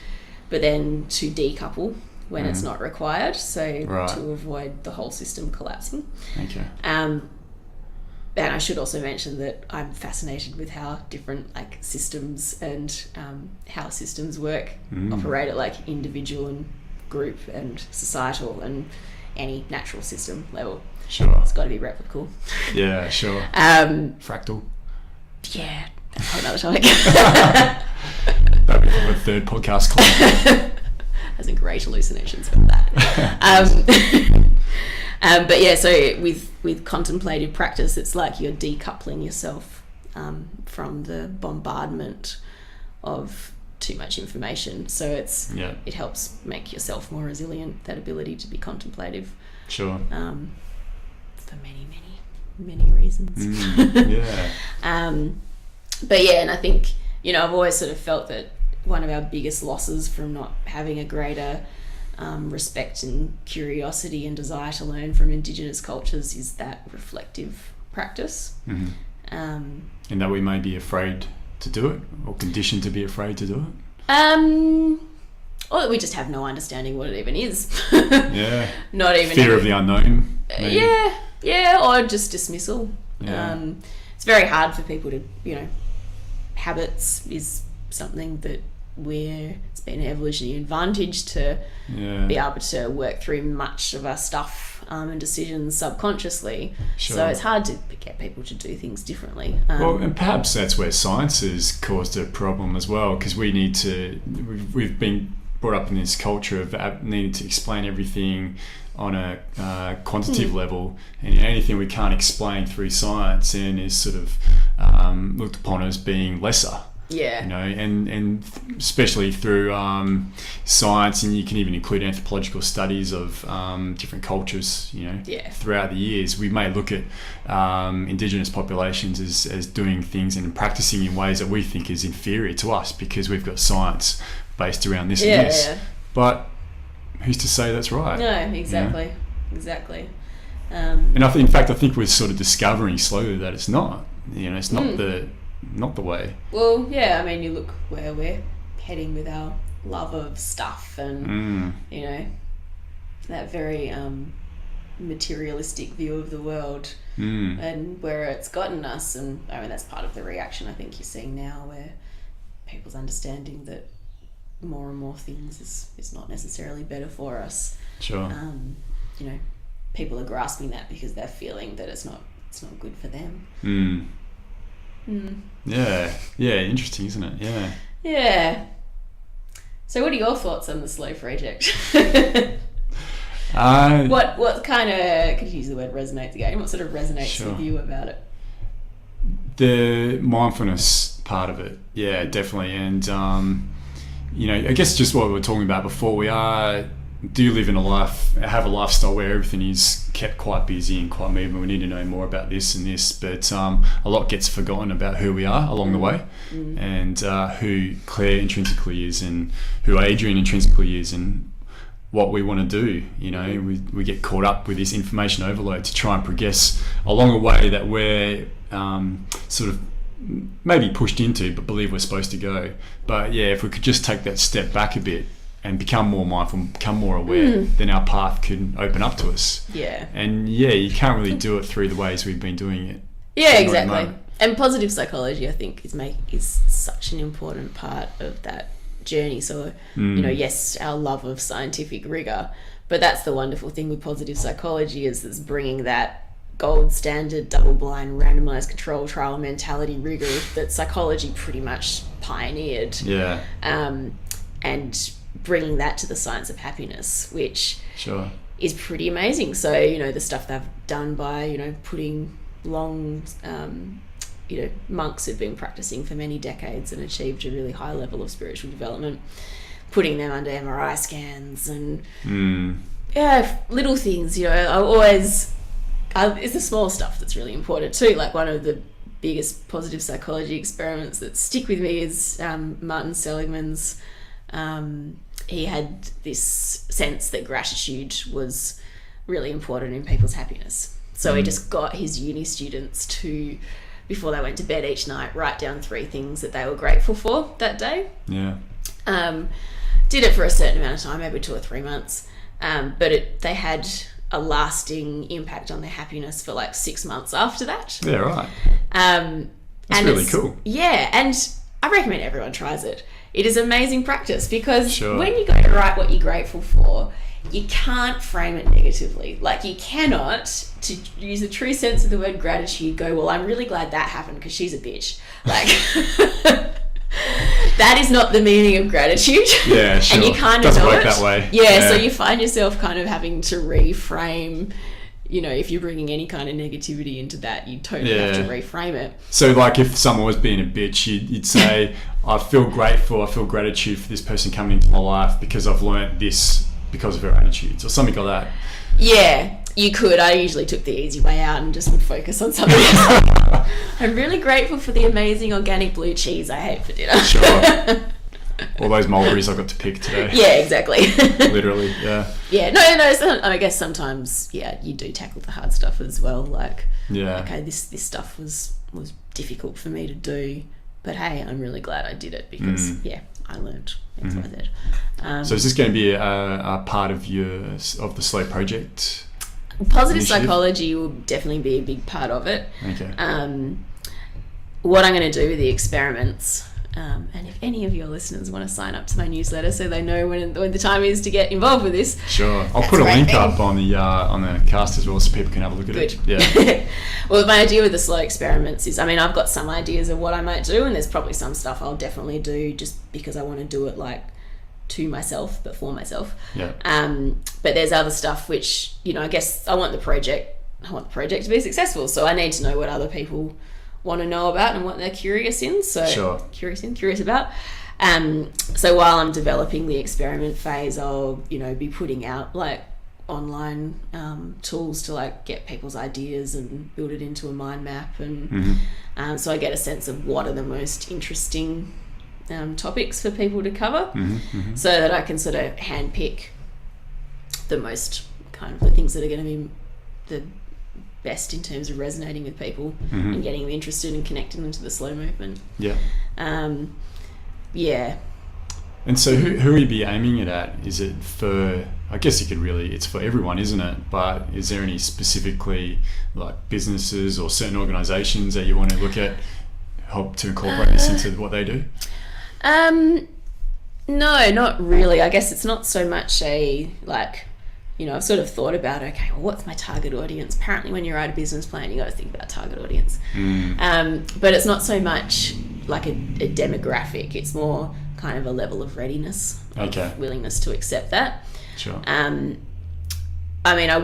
but then to decouple when it's not required, so to avoid the whole system collapsing. Okay. And I should also mention that I'm fascinated with how different like systems and how systems work, operate at like individual and group and societal and any natural system level. Sure. It's got to be replicable. Yeah, sure. Fractal. Yeah, that's another topic. That'd be from a third podcast club. Has a great hallucinations about that. But yeah, so with contemplative practice, it's like you're decoupling yourself from the bombardment of too much information. So it helps make yourself more resilient, that ability to be contemplative. Sure. For many reasons. But yeah, and I think, I've always sort of felt that one of our biggest losses from not having a greater respect and curiosity and desire to learn from Indigenous cultures is that reflective practice. And that we may be afraid to do it or conditioned to be afraid to do it? Or we just have no understanding what it even is. Yeah. Not even fear of the unknown. Maybe. Yeah, or just dismissal. Yeah. It's very hard for people to, habits is something that it's been an evolutionary advantage to be able to work through much of our stuff and decisions subconsciously. Sure. So it's hard to get people to do things differently. Well, and perhaps that's where science has caused a problem as well, because we've been brought up in this culture of needing to explain everything on a quantitative level, and anything we can't explain through science and is sort of looked upon as being lesser. Yeah. And especially through science, and you can even include anthropological studies of different cultures, throughout the years. We may look at Indigenous populations as doing things and practicing in ways that we think is inferior to us because we've got science based around this and this. Yeah. But who's to say that's right? No, exactly. Exactly. And I think we're sort of discovering slowly that it's not. It's not not the way. Well, yeah, I mean, you look where we're heading with our love of stuff and, that very materialistic view of the world and where it's gotten us. And I mean, that's part of the reaction I think you're seeing now, where people's understanding that more and more things is not necessarily better for us. Sure. People are grasping that because they're feeling that it's not it's not good for them. Yeah, interesting, isn't it? Yeah. So what are your thoughts on the Slow project? What kind of, could you use the word resonates again? What sort of resonates with you about it? The mindfulness part of it, yeah, definitely. And I guess just what we were talking about before, we do live in have a lifestyle where everything is kept quite busy and quite moving. We need to know more about this and this, but a lot gets forgotten about who we are along the way, and who Claire intrinsically is, and who Adrian intrinsically is, and what we want to do. We get caught up with this information overload to try and progress along a way that we're sort of maybe pushed into but believe we're supposed to go. But yeah, if we could just take that step back a bit and become more mindful, become more aware, then our path could open up to us. Yeah. And you can't really do it through the ways we've been doing it. Yeah, exactly. And positive psychology, I think, is such an important part of that journey. So, yes, our love of scientific rigor, but that's the wonderful thing with positive psychology is bringing that gold standard, double-blind, randomized control trial mentality rigor that psychology pretty much pioneered. Yeah. And bringing that to the science of happiness, which sure is pretty amazing. So, the stuff they've done by, putting long, monks who've been practicing for many decades and achieved a really high level of spiritual development, putting them under MRI scans and little things, it's the small stuff that's really important too. Like one of the biggest positive psychology experiments that stick with me is Martin Seligman's. He had this sense that gratitude was really important in people's happiness. So he just got his uni students to, before they went to bed each night, write down 3 things that they were grateful for that day. Yeah. Did it for a certain amount of time, maybe 2 or 3 months. But they had a lasting impact on their happiness for like 6 months after that. Yeah, right. That's really cool. Yeah, and I recommend everyone tries it. It is amazing practice because when you go to write what you're grateful for, you can't frame it negatively. Like you cannot, to use the true sense of the word gratitude, go, well, I'm really glad that happened because she's a bitch. Like that is not the meaning of gratitude. Yeah, sure. And you kind of doesn't know work it that way. Yeah, so you find yourself kind of having to reframe. If you're bringing any kind of negativity into that, you totally have to reframe it. So like if someone was being a bitch, you'd say, I feel gratitude for this person coming into my life because I've learnt this because of her attitudes or something like that. Yeah, you could. I usually took the easy way out and just would focus on something else. I'm really grateful for the amazing organic blue cheese I had for dinner. Sure. All those mulberries I got to pick today. Yeah, exactly. Literally, yeah. Yeah, no. So I guess sometimes, you do tackle the hard stuff as well. Like, okay, this stuff was difficult for me to do, but hey, I'm really glad I did it because, I learned X, Y, Z. So is this going to be a part of the Slow project? Positive psychology will definitely be a big part of it. Okay. What I'm going to do with the experiments. And if any of your listeners want to sign up to my newsletter so they know when the time is to get involved with this. Sure. I'll put a link up on the cast as well so people can have a look at it. Yeah. Well, my idea with the Slow experiments is, I've got some ideas of what I might do, and there's probably some stuff I'll definitely do just because I want to do it like to myself, but for myself. Yeah. But there's other stuff which, I guess I want the project to be successful. So I need to know what other people want to know about and what they're curious in. So curious about. So while I'm developing the experiment phase, I'll be putting out like online tools to like get people's ideas and build it into a mind map, and so I get a sense of what are the most interesting topics for people to cover, so that I can sort of handpick the most kind of the things that are going to be the best in terms of resonating with people and getting them interested and connecting them to the slow movement. Yeah. Yeah. And so who will you be aiming it at? Is it for, I guess it's for everyone, isn't it? But is there any specifically like businesses or certain organisations that you want to look at, help to incorporate this into what they do? No, not really. I guess it's not so much a like, I've sort of thought about, okay, well, what's my target audience? Apparently when you write a business plan, you got to think about target audience. But it's not so much like a demographic. It's more kind of a level of readiness, of willingness to accept that. Sure. I mean, I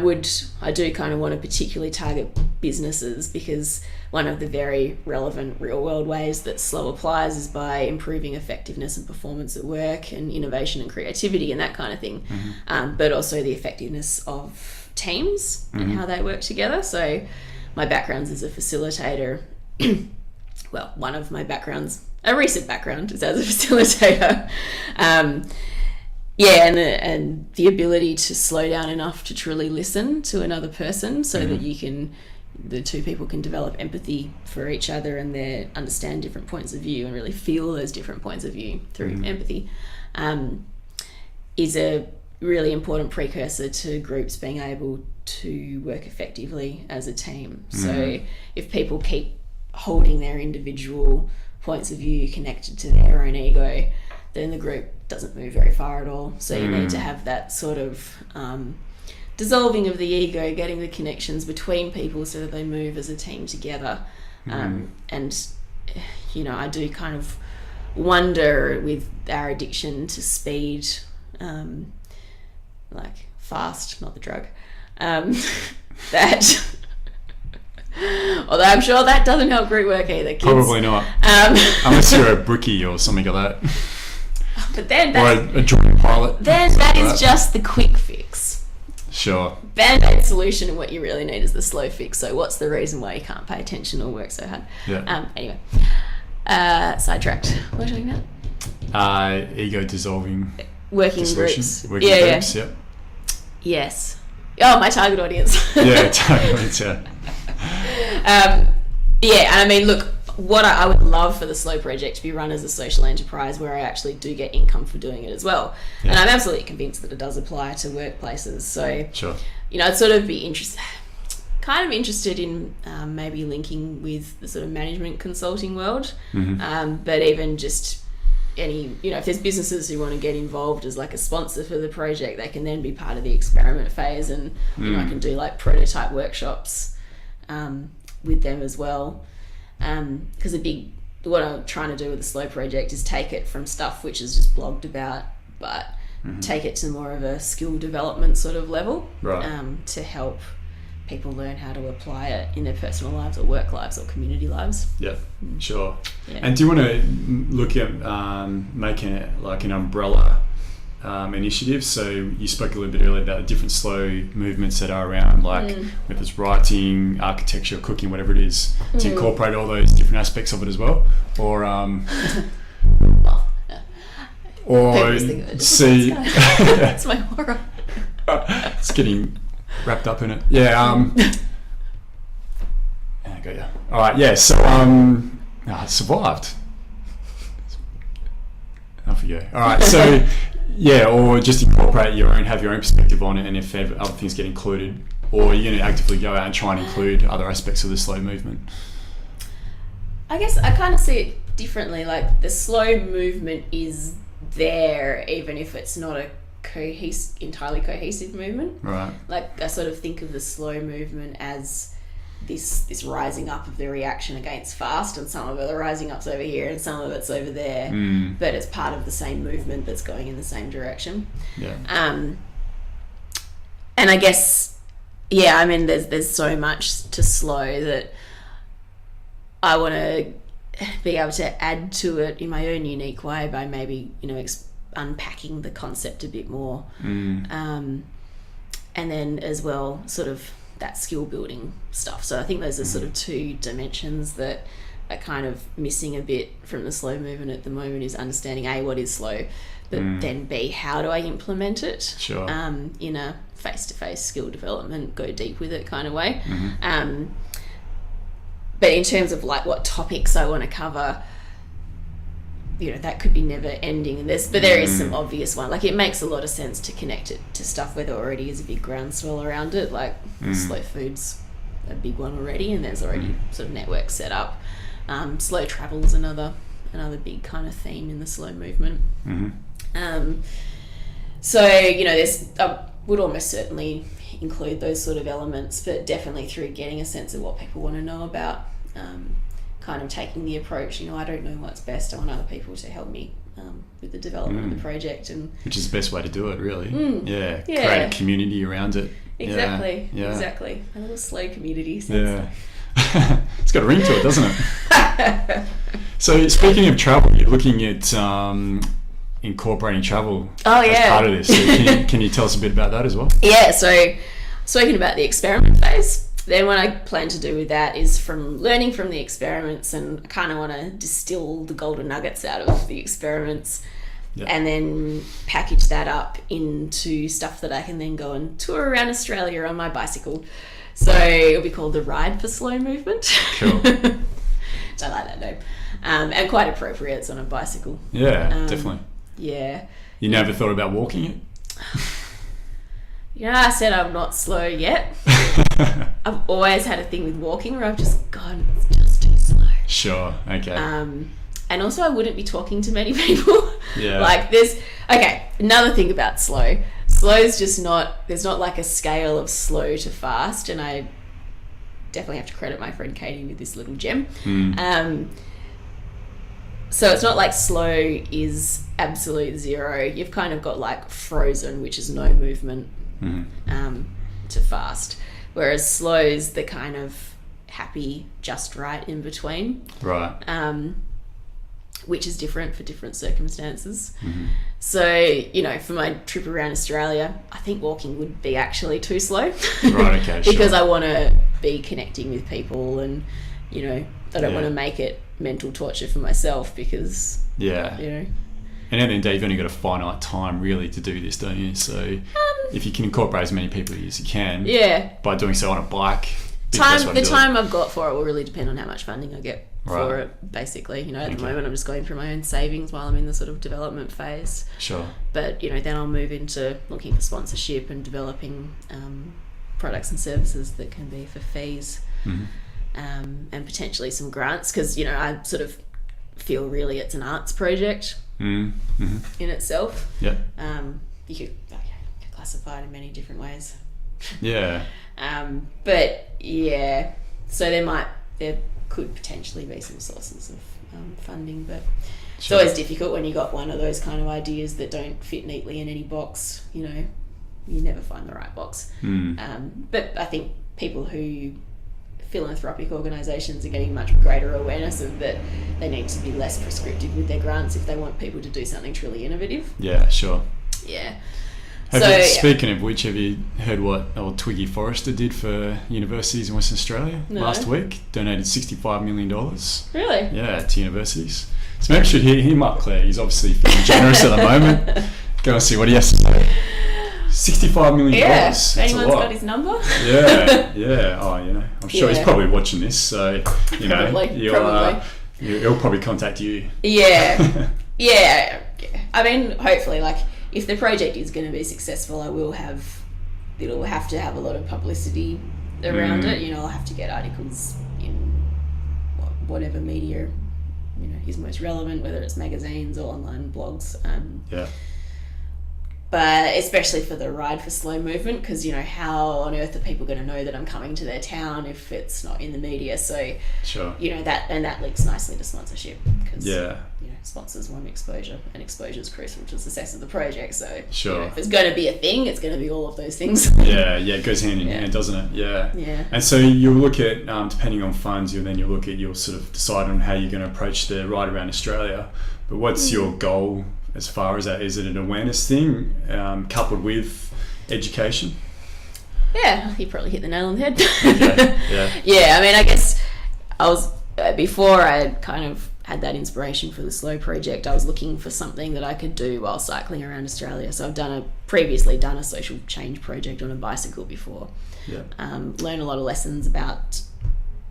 do kind of want to particularly target businesses, because one of the very relevant real world ways that SLO applies is by improving effectiveness and performance at work and innovation and creativity and that kind of thing. But also the effectiveness of teams and how they work together. So my background as a facilitator, well, one of my backgrounds, a recent background, is as a facilitator. And the ability to slow down enough to truly listen to another person, so that the two people can develop empathy for each other and they understand different points of view and really feel those different points of view through empathy, is a really important precursor to groups being able to work effectively as a team. So if people keep holding their individual points of view connected to their own ego, then the group doesn't move very far at all. So you need to have that sort of dissolving of the ego, getting the connections between people so that they move as a team together. And, I do kind of wonder with our addiction to speed, like fast, not the drug, that... Although I'm sure that doesn't help group work either, kids. Probably not. Unless you're a brickie or something like that. But then or a joint pilot. Then that is just the quick fix. Sure. Band-aid solution, and what you really need is the slow fix. So what's the reason why you can't pay attention or work so hard? Yeah. Anyway, sidetracked. What are we talking about? Ego dissolving. Working dissolution. groups. Working groups, yeah. Yes. Oh, my target audience. Yeah, target audience, yeah. And I mean, look, what I would love for the SLO project to be run as a social enterprise where I actually do get income for doing it as well. Yeah. And I'm absolutely convinced that it does apply to workplaces. So, sure. I'd sort of be interested in maybe linking with the sort of management consulting world. But even just any, if there's businesses who want to get involved as like a sponsor for the project, they can then be part of the experiment phase, and I can do like prototype workshops with them as well. Because what I'm trying to do with the SLO project is take it from stuff which is just blogged about, but take it to more of a skill development sort of level, right. To help people learn how to apply it in their personal lives or work lives or community lives. Yeah, sure. Yeah. And do you want to look at making it like an umbrella initiative? So you spoke a little bit earlier about the different SLO movements that are around, like whether it's writing, architecture, cooking, whatever it is, to incorporate all those different aspects of it as well, or see. That's my horror. It's getting wrapped up in it. Yeah. I got you. All right. Yeah. So I survived. Off you go. All right. So. Yeah, or just incorporate have your own perspective on it, and if other things get included, or you're going to actively go out and try and include other aspects of the SLO movement. I guess I kind of see it differently. Like the SLO movement is there, even if it's not a entirely cohesive movement. Right. Like I sort of think of the SLO movement as this rising up of the reaction against fast, and some of it, the rising up's over here and some of it's over there, but it's part of the same movement that's going in the same direction. Yeah. And I guess, I mean, there's so much to SLO that I want to be able to add to it in my own unique way by maybe, unpacking the concept a bit more. And then as well, sort of that skill building stuff. So I think those are sort of two dimensions that are kind of missing a bit from the SLO movement at the moment, is understanding A, what is SLO, but then B, how do I implement it? Sure. In a face-to-face skill development, go deep with it kind of way. But in terms of like what topics I want to cover, that could be never ending. But there is some obvious one. Like it makes a lot of sense to connect it to stuff where there already is a big groundswell around it. Like SLO food's a big one already, and there's already sort of networks set up. SLO travel's another big kind of theme in the SLO movement. So there's would almost certainly include those sort of elements, but definitely through getting a sense of what people want to know about, kind of taking the approach, I don't know what's best, I want other people to help me with the development of the project. And which is the best way to do it, really. Yeah. Create a community around it. Exactly. Yeah. Exactly. A little slow community. Yeah. It's got a ring to it, doesn't it? So speaking of travel, you're looking at incorporating travel as part of this. So can you tell us a bit about that as well? Yeah, so speaking about the experiment phase, then what I plan to do with that is from learning from the experiments, and I kind of want to distill the golden nuggets out of the experiments and then package that up into stuff that I can then go and tour around Australia on my bicycle. So it'll be called the Ride for Slow Movement. Cool. So I like that name. And quite appropriate, it's on a bicycle. Yeah, definitely. Yeah. You never thought about walking it? I said I'm not slow yet. I've always had a thing with walking where I've just gone, it's just too slow. Sure, okay. And also I wouldn't be talking to many people. Yeah. Like another thing about slow. Slow is just there's not like a scale of slow to fast, and I definitely have to credit my friend Katie with this little gem. So it's not like slow is absolute zero. You've kind of got like frozen, which is no movement, to fast. Whereas slow is the kind of happy, just right in between. Right. Which is different for different circumstances. So, for my trip around Australia, I think walking would be actually too slow. Right, okay, Because sure. I want to be connecting with people, and, I don't want to make it mental torture for myself because, And at the end of the day, you've only got a finite time really to do this, don't you? So if you can incorporate as many people as you can, by doing so on a bike, the time I've got for it will really depend on how much funding I get for it, basically. At the moment I'm just going through my own savings while I'm in the sort of development phase. Sure. But, then I'll move into looking for sponsorship and developing products and services that can be for fees. And potentially some grants, because I sort of feel really it's an arts project in itself. You could classify it in many different ways. But so there could potentially be some sources of funding, but it's always difficult when you got one of those kind of ideas that don't fit neatly in any box. You never find the right box. But I think people who philanthropic organisations are getting much greater awareness of that they need to be less prescriptive with their grants if they want people to do something truly innovative. Yeah, sure. Yeah. Speaking of which, have you heard what old Twiggy Forrester did for universities in Western Australia last week? Donated $65 million. Really? Yeah, to universities. So maybe we should hit him up, Claire. He's obviously feeling generous at the moment. Go and see what he has to say. $65 million. Yeah, if anyone's got his number. Yeah. Oh, I'm sure he's probably watching this, so, he'll probably contact you. Yeah. Yeah. I mean, hopefully, if the project is going to be successful, it'll have to have a lot of publicity around it. I'll have to get articles in whatever media, is most relevant, whether it's magazines or online blogs. But especially for the Ride for Slow movement, because, how on earth are people going to know that I'm coming to their town if it's not in the media? So, sure. That links nicely to sponsorship, because, sponsors want exposure, and exposure is crucial to the success of the project. So, sure. If it's going to be a thing, it's going to be all of those things. It goes hand in hand, doesn't it? Yeah. And so you'll look at, depending on funds, you'll sort of decide on how you're going to approach the ride around Australia. But what's your goal as far as that? Is it an awareness thing coupled with education? Yeah, you probably hit the nail on the head. Okay. Yeah, I mean, I guess before I kind of had that inspiration for the Slow project, I was looking for something that I could do while cycling around Australia. So I've previously done a social change project on a bicycle before. Learn a lot of lessons about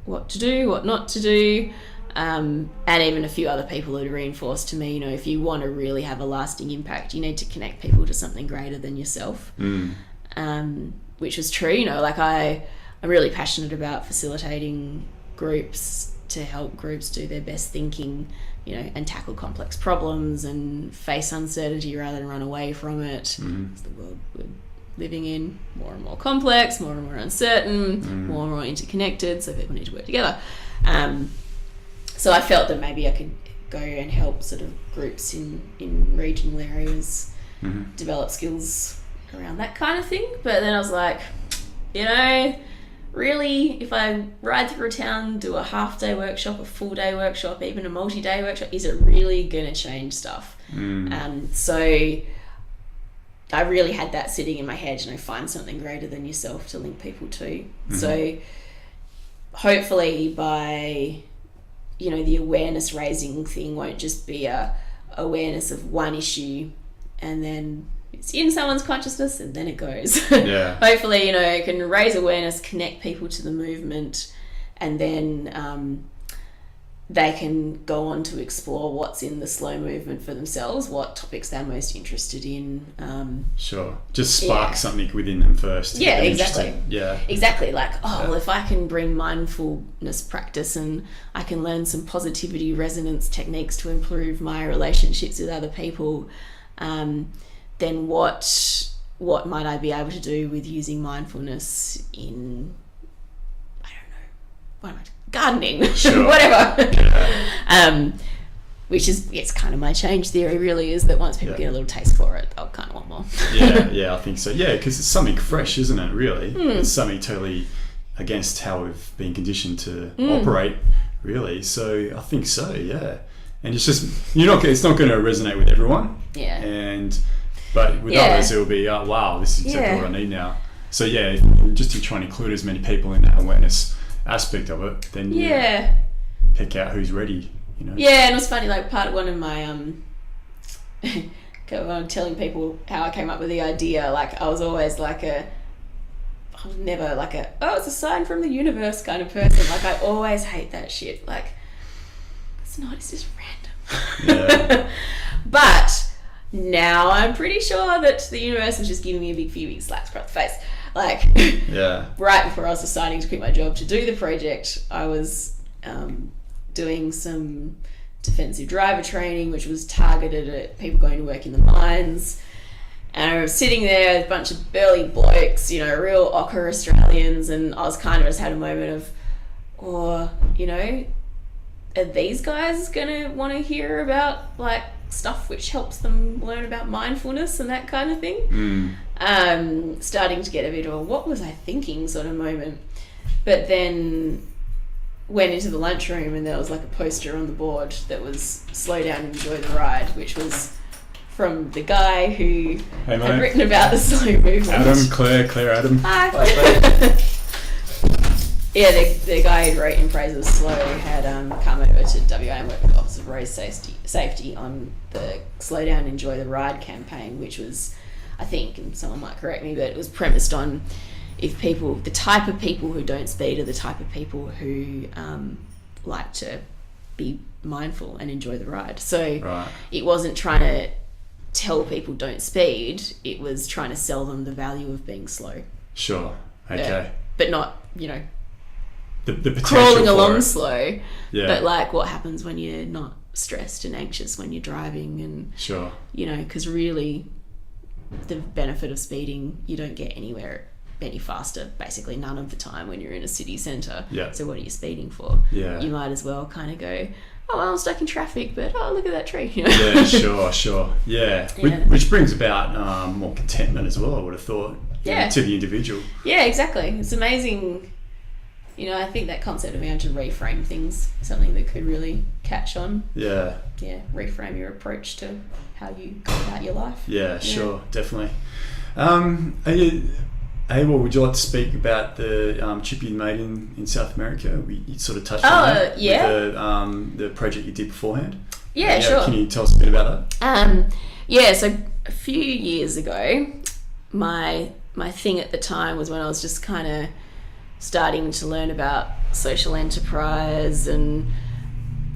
what to do, what not to do. And even a few other people had reinforced to me, if you want to really have a lasting impact, you need to connect people to something greater than yourself. Which was true. I'm really passionate about facilitating groups to help groups do their best thinking, and tackle complex problems and face uncertainty rather than run away from it. The world would living in more and more complex, more and more uncertain, more and more interconnected, so people need to work together. So I felt that maybe I could go and help sort of groups in regional areas develop skills around that kind of thing. But then I was like, really, if I ride through a town, do a half-day workshop, a full-day workshop, even a multi-day workshop, is it really going to change stuff? So I really had that sitting in my head, find something greater than yourself to link people to. So hopefully by, the awareness raising thing won't just be a awareness of one issue and then it's in someone's consciousness and then it goes. Hopefully, it can raise awareness, connect people to the movement, and then they can go on to explore what's in the slow movement for themselves, what topics they're most interested in. Sure. Just spark something within them first. Yeah, exactly. Yeah. Exactly. Like, well, if I can bring mindfulness practice and I can learn some positivity resonance techniques to improve my relationships with other people, then what might I be able to do with using mindfulness in, I don't know, what am I, gardening, whatever. Which is, it's kind of my change theory really, is that once people get a little taste for it, they'll kind of want more. I think so. Yeah, because it's something fresh, isn't it, really? It's something totally against how we've been conditioned to operate, really. So I think so, yeah. And it's just, it's not going to resonate with everyone. Yeah. But with others, it'll be, oh, wow, this is exactly what I need now. So just to try and include as many people in that awareness aspect of it, then pick out who's ready, Yeah, and it was funny, like part of one of my, telling people how I came up with the idea, like I was always I was never like it's a sign from the universe kind of person. Like I always hate that shit. Like, it's not, it's just random. But now I'm pretty sure that the universe was just giving me a few big slaps across the face. Like, right before I was deciding to quit my job to do the project, I was doing some defensive driver training, which was targeted at people going to work in the mines. And I was sitting there with a bunch of burly blokes, real ochre Australians, and I was kind of just had a moment of, are these guys going to want to hear about, like, stuff which helps them learn about mindfulness and that kind of thing? Starting to get a bit of a what was I thinking sort of moment. But then went into the lunchroom and there was like a poster on the board that was slow down and enjoy the ride, which was from the guy who had written about the slow movement. Claire Adam. Hi. The guy who wrote in praise of slow had come over to WA and worked with the Office of Road Safety on the Slow Down Enjoy the Ride campaign, which was, I think, and someone might correct me, but it was premised on the type of people who don't speed are the type of people who like to be mindful and enjoy the ride. So it wasn't trying to tell people don't speed, it was trying to sell them the value of being slow. Sure, okay. But not, the potential crawling along it. slow, but like what happens when you're not stressed and anxious when you're driving, and because really the benefit of speeding, you don't get anywhere any faster basically none of the time when you're in a city centre. So what are you speeding for? You might as well kind of go, oh well, I'm stuck in traffic, but look at that tree. Sure. Which brings about more contentment as well, I would have thought, to the individual. Exactly. It's amazing. I think that concept of being able to reframe things is something that could really catch on. Reframe your approach to how you go about your life. Sure, definitely. Would you like to speak about the trip you made in South America? You sort of touched on that with the project you did beforehand. Sure. Can you tell us a bit about that? So a few years ago, my thing at the time was when I was just kind of starting to learn about social enterprise, and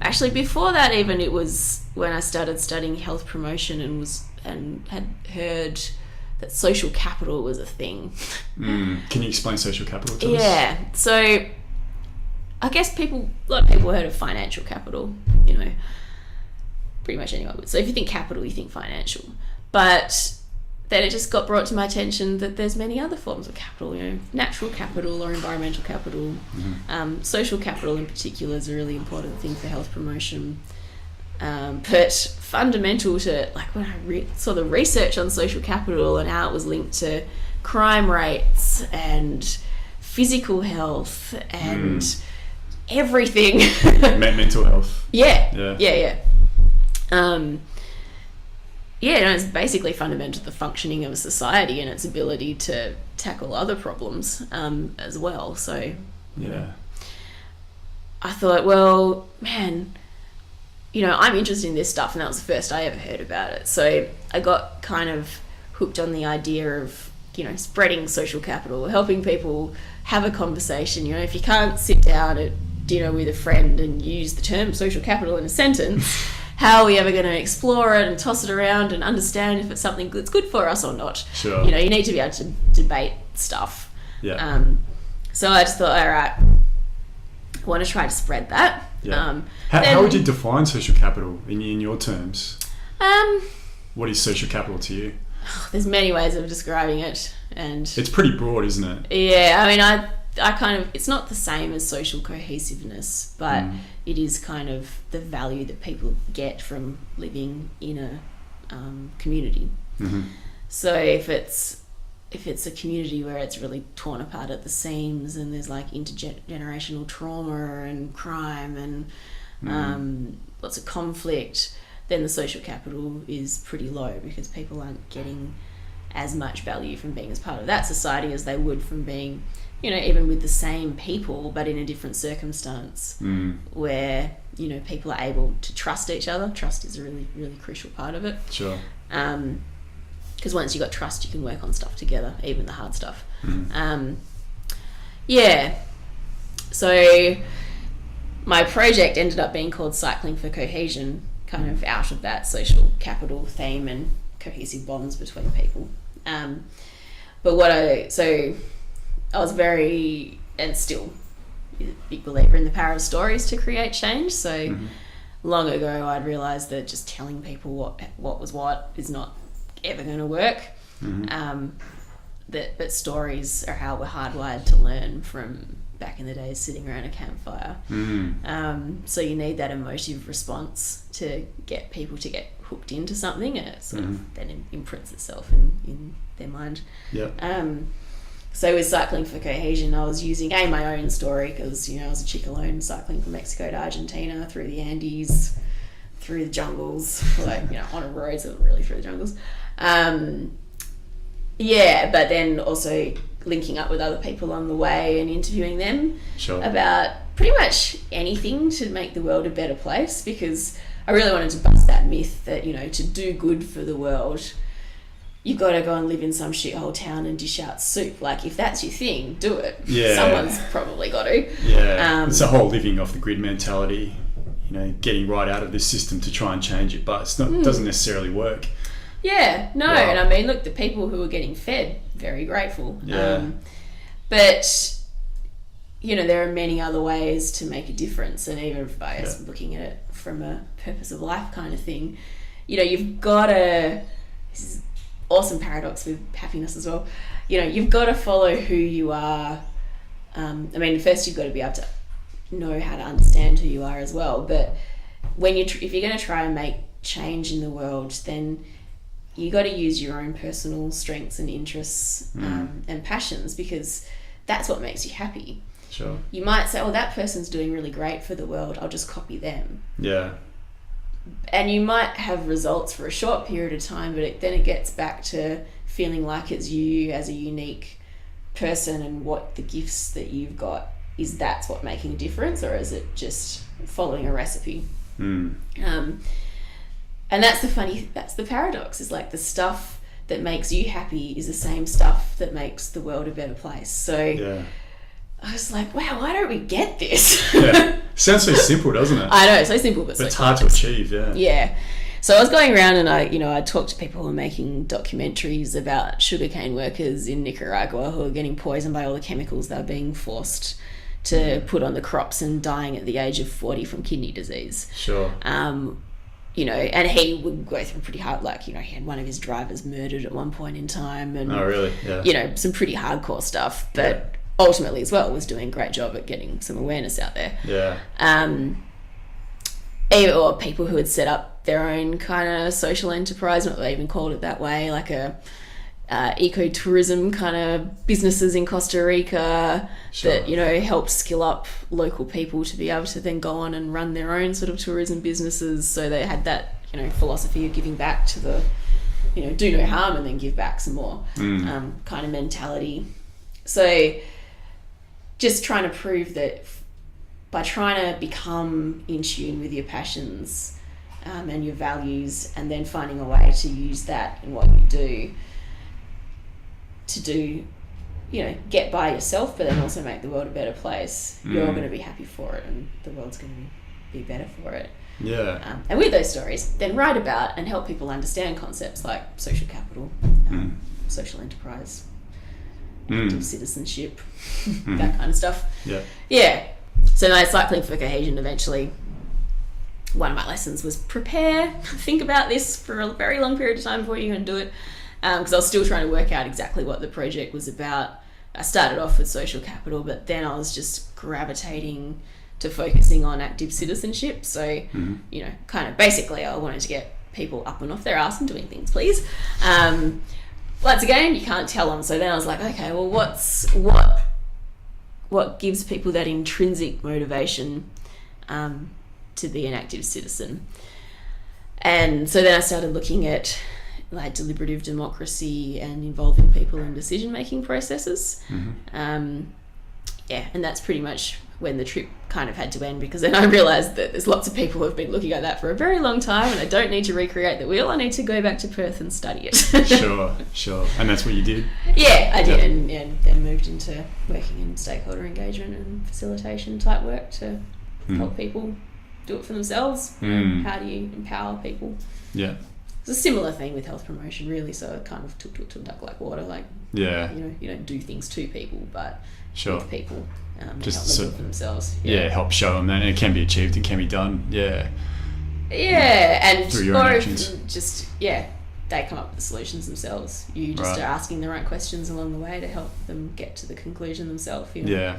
actually before that even, it was when I started studying health promotion and had heard that social capital was a thing. Can you explain social capital to us? So I guess a lot of people heard of financial capital, pretty much anyone would. So if you think capital, you think financial. But then it just got brought to my attention that there's many other forms of capital, natural capital or environmental capital. Social capital in particular is a really important thing for health promotion. But fundamental to, like, when I saw the research on social capital and how it was linked to crime rates and physical health and everything. Mental health. Yeah. It's basically fundamental to the functioning of a society and its ability to tackle other problems as well. So, I thought, well, man, I'm interested in this stuff, and that was the first I ever heard about it. So I got kind of hooked on the idea of, spreading social capital, helping people have a conversation. If you can't sit down at dinner with a friend and use the term social capital in a sentence, how are we ever going to explore it and toss it around and understand if it's something that's good for us or not? Sure. You need to be able to debate stuff. Yeah. So I just thought, all right, I want to try to spread that. Yeah. How would you define social capital in your terms? What is social capital to you? There's many ways of describing it, and it's pretty broad, isn't it? Yeah, I mean, I kind of, it's not the same as social cohesiveness, but it is kind of the value that people get from living in a community. So if it's a community where it's really torn apart at the seams and there's like intergenerational trauma and crime and lots of conflict, then the social capital is pretty low because people aren't getting as much value from being as part of that society as they would from being, even with the same people but in a different circumstance, where people are able to trust each other. Trust is a really, really crucial part of it. Sure. Because once you've got trust, you can work on stuff together, even the hard stuff. So my project ended up being called Cycling for Cohesion, kind of out of that social capital theme and cohesive bonds between people. So I was very, and still, a big believer in the power of stories to create change. So long ago, I'd realised that just telling people what was what is not ever going to work. But stories are how we're hardwired to learn from back in the days sitting around a campfire. So you need that emotive response to get people to get hooked into something, and it sort of then imprints itself in their mind. So with Cycling for Cohesion, I was using my own story because I was a chick alone cycling from Mexico to Argentina through the Andes, through the jungles, on a road, so really through the jungles. But then also linking up with other people on the way and interviewing them about pretty much anything to make the world a better place, because I really wanted to bust that myth that, to do good for the world, you've got to go and live in some shithole town and dish out soup. Like, if that's your thing, do it. Yeah. Someone's probably got to. Yeah. It's a whole living off the grid mentality, getting right out of this system to try and change it, but it doesn't necessarily work. Yeah, no, wow. And I mean, look, the people who are getting fed, very grateful. Yeah. But, there are many other ways to make a difference, and even if I was looking at it from a purpose of life kind of thing, you've got to, this is awesome paradox with happiness as well, you've got to follow who you are. First you've got to be able to know how to understand who you are as well, but if you're going to try and make change in the world, then you got to use your own personal strengths and interests and passions, because that's what makes you happy. Sure. You might say, that person's doing really great for the world, I'll just copy them. Yeah. And you might have results for a short period of time, but then it gets back to feeling like it's you as a unique person, and what the gifts that you've got, that's what making a difference, or is it just following a recipe? And that's the paradox, is like the stuff that makes you happy is the same stuff that makes the world a better place. So I was like, wow, why don't we get this? Sounds so simple, doesn't it? I know, it's so simple, but it's hard to achieve. Yeah. So I was going around and I talked to people who are making documentaries about sugarcane workers in Nicaragua who are getting poisoned by all the chemicals they're being forced to put on the crops and dying at the age of 40 from kidney disease. Sure. you know, and he would go through pretty hard, like, you know, he had one of his drivers murdered at one point in time, and oh really? Yeah. you know, some pretty hardcore stuff, but ultimately as well was doing a great job at getting some awareness out there. Yeah. Or people who had set up their own kind of social enterprise, not that they even called it that way, like a ecotourism kind of businesses in Costa Rica that, you know, helped skill up local people to be able to then go on and run their own sort of tourism businesses. So they had that, you know, philosophy of giving back to the, you know, do no harm and then give back some more kind of mentality. So just trying to prove that by trying to become in tune with your passions and your values, and then finding a way to use that in what you do to do, you know, get by yourself, but then also make the world a better place. You're going to be happy for it, and the world's going to be better for it. Yeah. And with those stories, then write about and help people understand concepts like social capital, social enterprise, active citizenship, that kind of stuff. Yeah. Yeah. So no, cycling for cohesion, eventually, one of my lessons was think about this for a very long period of time before you're going to do it. Because I was still trying to work out exactly what the project was about. I started off with social capital, but then I was just gravitating to focusing on active citizenship. So, you know, kind of basically I wanted to get people up and off their ass and doing things, please. Once again, you can't tell them. So then I was like, okay, well, what gives people that intrinsic motivation to be an active citizen? And so then I started looking at like deliberative democracy and involving people in decision-making processes. And that's pretty much when the trip kind of had to end, because then I realised that there's lots of people who have been looking at that for a very long time, and I don't need to recreate the wheel. I need to go back to Perth and study it. Sure. And that's what you did? Yeah, I did, and then moved into working in stakeholder engagement and facilitation type work to help people do it for themselves. How do you empower people? Yeah. It's a similar thing with health promotion, really. So it kind of took to a duck like water. Like, you know, you don't do things to people, but with people, just help them for themselves. Help show them that it can be achieved and can be done. Yeah, and through your own actions. Just they come up with the solutions themselves. You just are asking the right questions along the way to help them get to the conclusion themselves. You know? Yeah,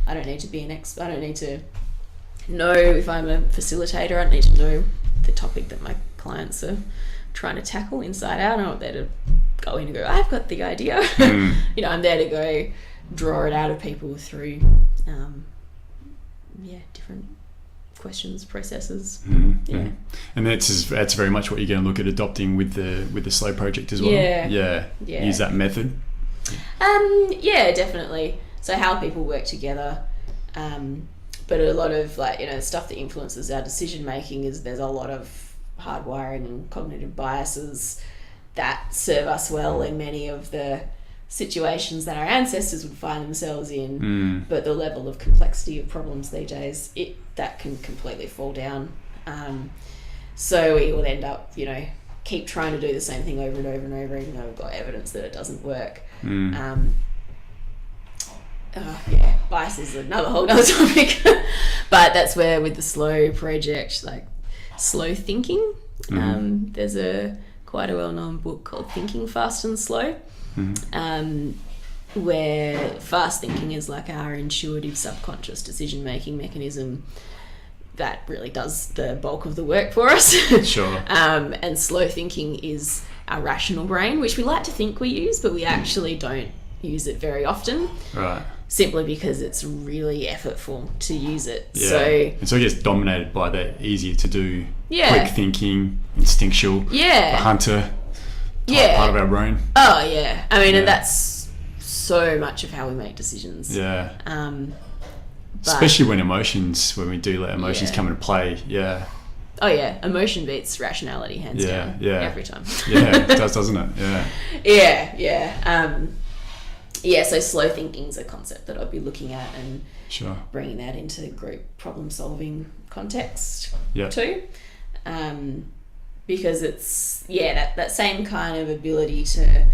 I don't need to be an expert. I don't need to know if I'm a facilitator. I don't need to know the topic that my clients are trying to tackle inside out. I'm not there to go in and go, I've got the idea. You know, I'm there to go draw it out of people through different questions, processes. And that's very much what you're going to look at adopting with the slow project as well. Use that method. Definitely. So how people work together, but a lot of, like, you know, stuff that influences our decision making is there's a lot of hardwiring and cognitive biases that serve us well in many of the situations that our ancestors would find themselves in, but the level of complexity of problems these days, that can completely fall down. So we will end up, you know, keep trying to do the same thing over and over and over, even though we've got evidence that it doesn't work. Bias is another whole other topic. But that's where, with the slow project, like slow thinking, there's quite a well-known book called Thinking Fast and Slow, where fast thinking is like our intuitive subconscious decision-making mechanism that really does the bulk of the work for us. And slow thinking is our rational brain, which we like to think we use, but we actually don't use it very often. Right. Simply because it's really effortful to use it. Yeah. So it gets dominated by the easier to do, quick thinking, instinctual, the hunter type part of our brain. Oh, yeah. I mean, and that's so much of how we make decisions. Yeah. Especially when we do let emotions come into play. Yeah. Oh, yeah. Emotion beats rationality, hands down. Yeah. Every time. It does, doesn't it? Yeah. So slow thinking is a concept that I'd be looking at and bringing that into group problem solving context too. Because it's, that same kind of ability to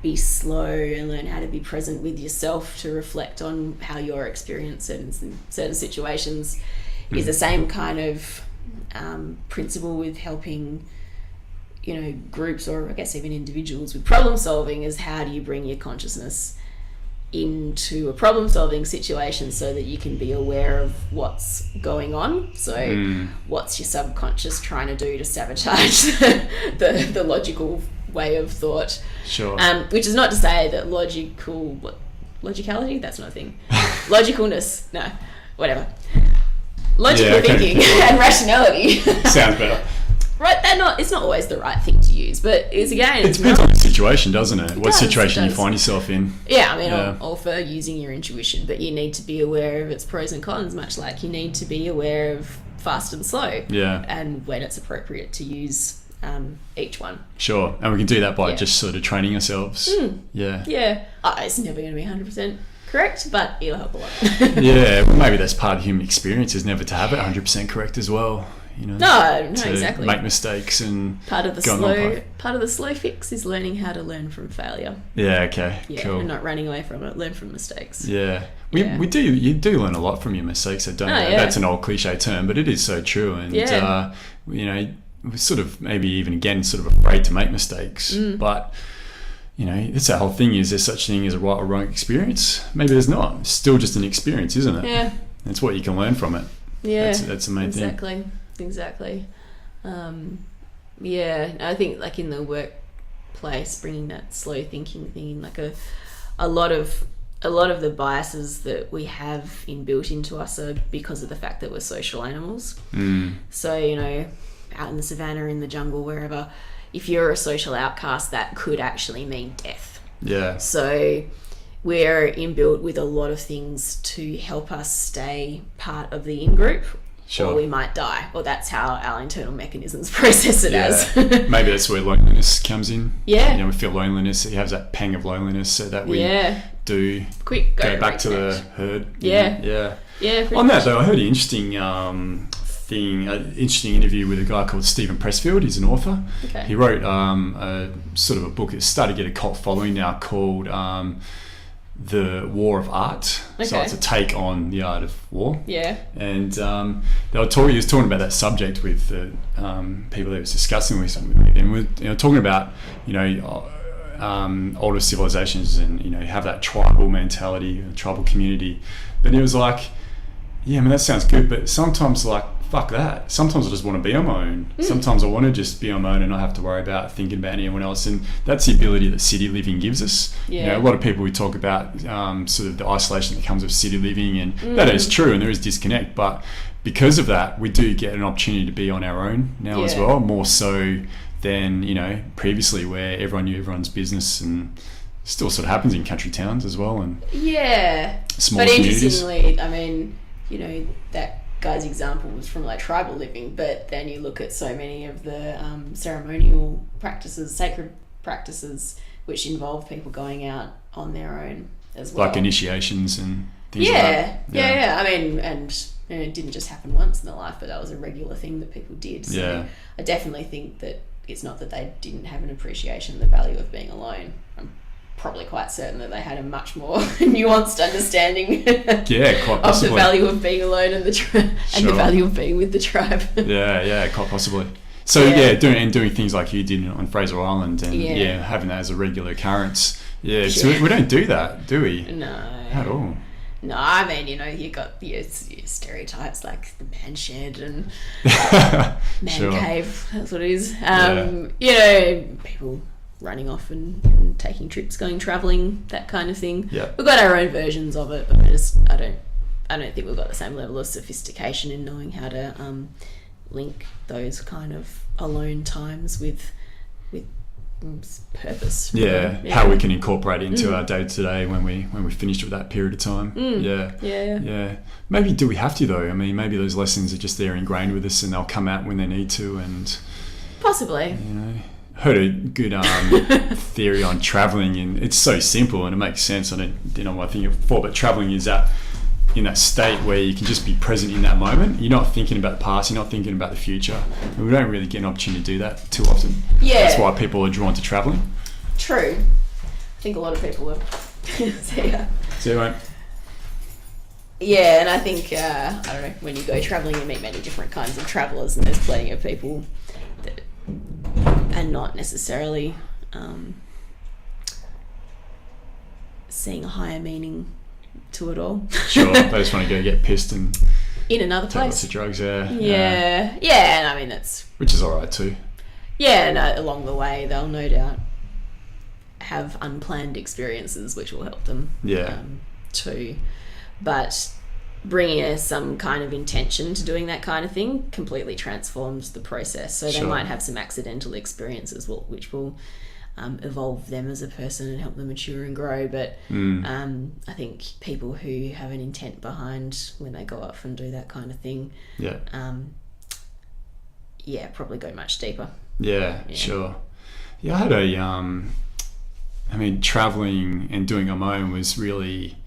be slow and learn how to be present with yourself, to reflect on how you're experiencing certain situations, is the same kind of principle with helping, groups, or I guess even individuals, with problem solving is how do you bring your consciousness into a problem solving situation so that you can be aware of what's going on. So what's your subconscious trying to do to sabotage the logical way of thought? Sure. Which is not to say that logicality, that's not a thing. Logicalness, no, whatever. Logical thinking and rationality. Sounds better. Right, it's not always the right thing to use, but it depends on the situation, doesn't it? What situation you find yourself in. Yeah, I mean, I'm all for using your intuition, but you need to be aware of its pros and cons, much like you need to be aware of fast and slow. Yeah. And when it's appropriate to use each one. Sure, and we can do that by just sort of training ourselves. Yeah. Yeah. It's never going to be 100% correct, but it'll help a lot. Yeah, well, maybe that's part of the human experience, is never to have it 100% correct as well. No, exactly. Make mistakes and part of the slow fix is learning how to learn from failure. Yeah. Okay. Yeah, cool. and not running away from it. Learn from mistakes. Yeah. We do. You do learn a lot from your mistakes. So don't. Yeah. That's an old cliche term, but it is so true. And we're sort of maybe even again sort of afraid to make mistakes, but. It's that whole thing. Is there such thing as a right or wrong experience? Maybe there's not. It's still just an experience, isn't it? Yeah. It's what you can learn from it. Yeah. That's the main thing. Exactly. I think like in the workplace, bringing that slow thinking thing in, like a lot of the biases that we have inbuilt into us are because of the fact that we're social animals. So, out in the savannah, in the jungle, wherever, if you're a social outcast, that could actually mean death. Yeah. So we're inbuilt with a lot of things to help us stay part of the in-group. Sure. Or we might die, or that's how our internal mechanisms process it as. Maybe that's where loneliness comes in. Yeah. We feel loneliness. It has that pang of loneliness, so that we do go back to the herd. Yeah. On that though, I heard an interesting interesting interview with a guy called Stephen Pressfield. He's an author. Okay. He wrote a sort of a book that's started to get a cult following now called The War of Art. Okay. So it's a take on the art of war. Yeah. And he was talking about that subject with the people that he was discussing with him. And we're talking about, older civilizations and, have that tribal mentality, tribal community. But he was like, yeah, I mean, that sounds good, but sometimes fuck that. Sometimes I just want to be on my own. Sometimes I want to just be on my own and not have to worry about thinking about anyone else. And that's the ability that city living gives us. Yeah. A lot of people, we talk about sort of the isolation that comes with city living, and that is true, and there is disconnect. But because of that, we do get an opportunity to be on our own now as well, more so than, previously, where everyone knew everyone's business, and still sort of happens in country towns as well. And small communities. But interestingly, I mean, that guy's example was from tribal living, but then you look at so many of the ceremonial practices, sacred practices, which involve people going out on their own as well. Like initiations and things like that. Yeah. I mean, and it didn't just happen once in their life, but that was a regular thing that people did. So I definitely think that it's not that they didn't have an appreciation of the value of being alone. I'm probably quite certain that they had a much more nuanced understanding quite of the value of being alone and the value of being with the tribe. Quite possibly. So doing things like you did on Fraser Island and having that as a regular occurrence. So we don't do that, do we? No. At all. No, I mean, you got your stereotypes like the man shed and man cave, that's what it is. People running off and taking trips, going travelling, that kind of thing. Yeah. We've got our own versions of it, but I don't think we've got the same level of sophistication in knowing how to link those kind of alone times with purpose. How we can incorporate it into our day to day when we finished with that period of time. Maybe do we have to though? I mean, maybe those lessons are just there ingrained with us and they'll come out when they need to, and possibly heard a good theory on traveling, and it's so simple and it makes sense. I didn't know what I think of before, but traveling is that in that state where you can just be present in that moment. You're not thinking about the past, you're not thinking about the future, and we don't really get an opportunity to do that too often. That's why people are drawn to traveling. True. I think a lot of people are. See you, mate. Yeah, and I think, I don't know, when you go travelling, you meet many different kinds of travellers, and there's plenty of people that are not necessarily seeing a higher meaning to it all. Sure, they just want to go get pissed and in another take place. lots of drugs, yeah. Yeah, and I mean, that's... Which is alright too. Yeah, and along the way, they'll no doubt have unplanned experiences which will help them too. But bringing some kind of intention to doing that kind of thing completely transforms the process. So they might have some accidental experiences which will evolve them as a person and help them mature and grow. But I think people who have an intent behind when they go off and do that kind of thing, probably go much deeper. Yeah, sure. Yeah, I had traveling and doing on my own was really,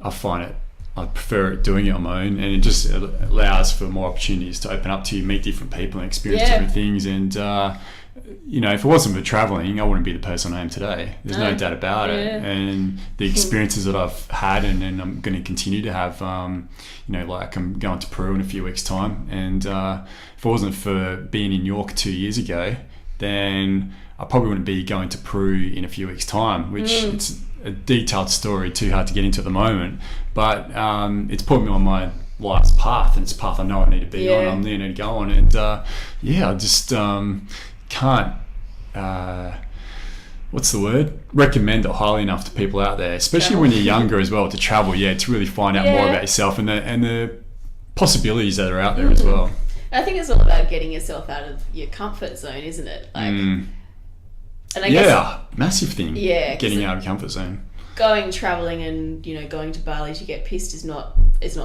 I prefer it doing it on my own, and it just allows for more opportunities to open up to you, meet different people and experience different things. And if it wasn't for traveling, I wouldn't be the person I am today. There's no doubt about it. And the experiences that I've had and I'm going to continue to have, like I'm going to Peru in a few weeks' time, and if it wasn't for being in York 2 years ago, then I probably wouldn't be going to Peru in a few weeks' time, which it's a detailed story, too hard to get into at the moment, but it's put me on my life's path, and it's a path I know I need to be on. I'm there to go on, and I just can't recommend it highly enough to people out there, especially when you're younger as well, to travel, to really find out more about yourself and the possibilities that are out there as well. I think it's all about getting yourself out of your comfort zone, isn't it? And I guess, massive thing. Yeah, getting out of your comfort zone. Going traveling and going to Bali to get pissed is not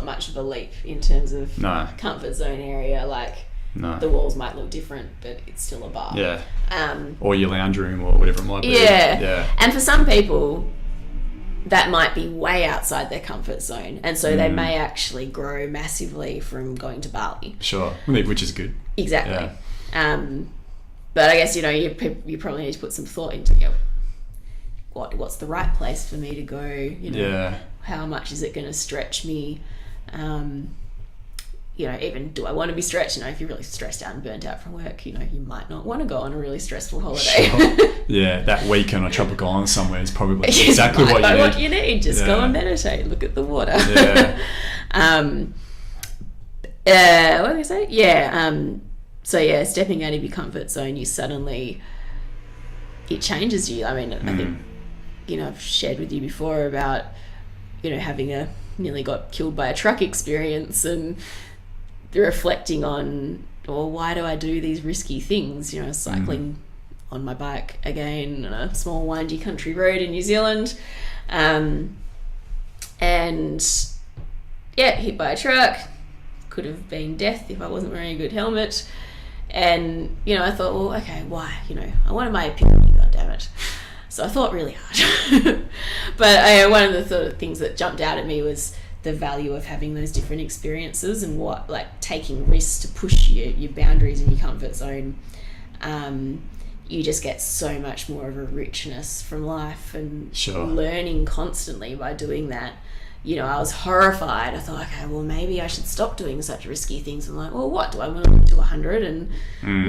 much of a leap in terms of comfort zone area. The walls might look different, but it's still a bar. Yeah. Or your lounge room or whatever it might be. Yeah. And for some people, that might be way outside their comfort zone, and so they may actually grow massively from going to Bali. Sure, which is good. Exactly. Yeah. But I guess you probably need to put some thought into what's the right place for me to go. How much is it going to stretch me? Even do I want to be stretched? If you're really stressed out and burnt out from work, you might not want to go on a really stressful holiday. Sure. Yeah, that week on a tropical island somewhere is probably exactly what you need. Just go and meditate, look at the water. Yeah. What did I say? Yeah. So stepping out of your comfort zone, it changes you. I think, I've shared with you before about, having a nearly got killed by a truck experience, and reflecting on, why do I do these risky things? Cycling on my bike again on a small windy country road in New Zealand, and hit by a truck. Could have been death if I wasn't wearing a good helmet. And I thought, well, okay, why? I wanted my opinion, god damn it. So I thought really hard. But one of the sort of things that jumped out at me was the value of having those different experiences, and taking risks to push your boundaries in your comfort zone. You just get so much more of a richness from life, and learning constantly by doing that. I was horrified. I thought, okay, well, maybe I should stop doing such risky things. I'm like, well, what? Do I want to live to 100 and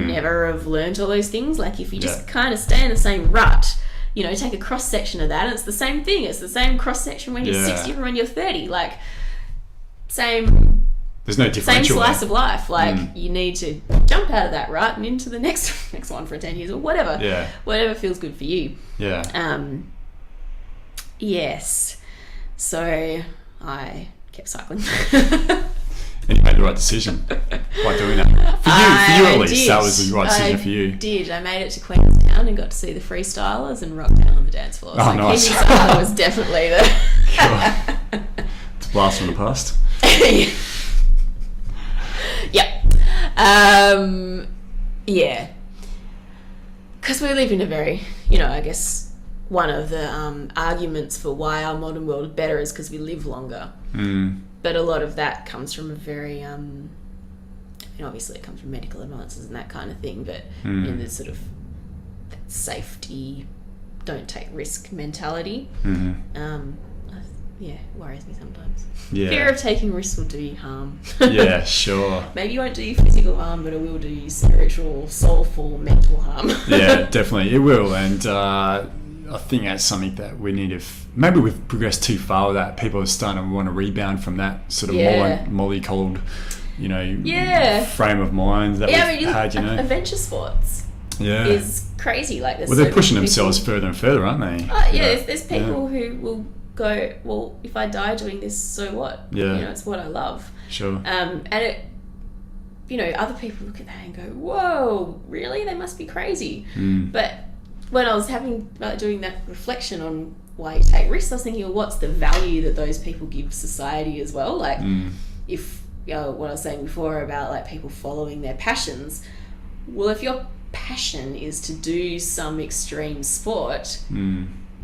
never have learned all those things? If you just kind of stay in the same rut, take a cross-section of that, and it's the same thing. It's the same cross-section when you're 60 or when you're 30. Same... There's no differential. Same slice of life. You need to jump out of that rut and into the next one for 10 years or whatever. Yeah. Whatever feels good for you. Yeah. Yes. So I kept cycling. And you made the right decision by doing that. For you at least, that was the right decision for you. I made it to Queenstown and got to see the freestylers and rock down on the dance floor. Oh, nice. That was definitely the... It's a blast from the past. Yeah. Because we live in a very, I guess... One of the arguments for why our modern world is better is because we live longer. But a lot of that comes from a very, obviously it comes from medical advances and that kind of thing, but in the sort of safety, don't take risk mentality. worries me sometimes. Yeah. Fear of taking risks will do you harm. Yeah, sure. Maybe you won't do you physical harm, but it will do you spiritual, soulful, mental harm. Yeah, definitely it will, and I think that's something that we need to. Maybe we've progressed too far with that. People are starting to want to rebound from that sort of molly-cold, frame of mind that we've had. Adventure sports. Yeah. Is crazy. Like, they're pushing themselves further and further, aren't they? There's people who will go, well, if I die doing this, so what? Yeah. It's what I love. Sure. And it, other people look at that and go, whoa, really? They must be crazy. But when I was doing that reflection on why you take risks, I was thinking, well, what's the value that those people give society as well? Like, if, what I was saying before about like people following their passions, well, if your passion is to do some extreme sport,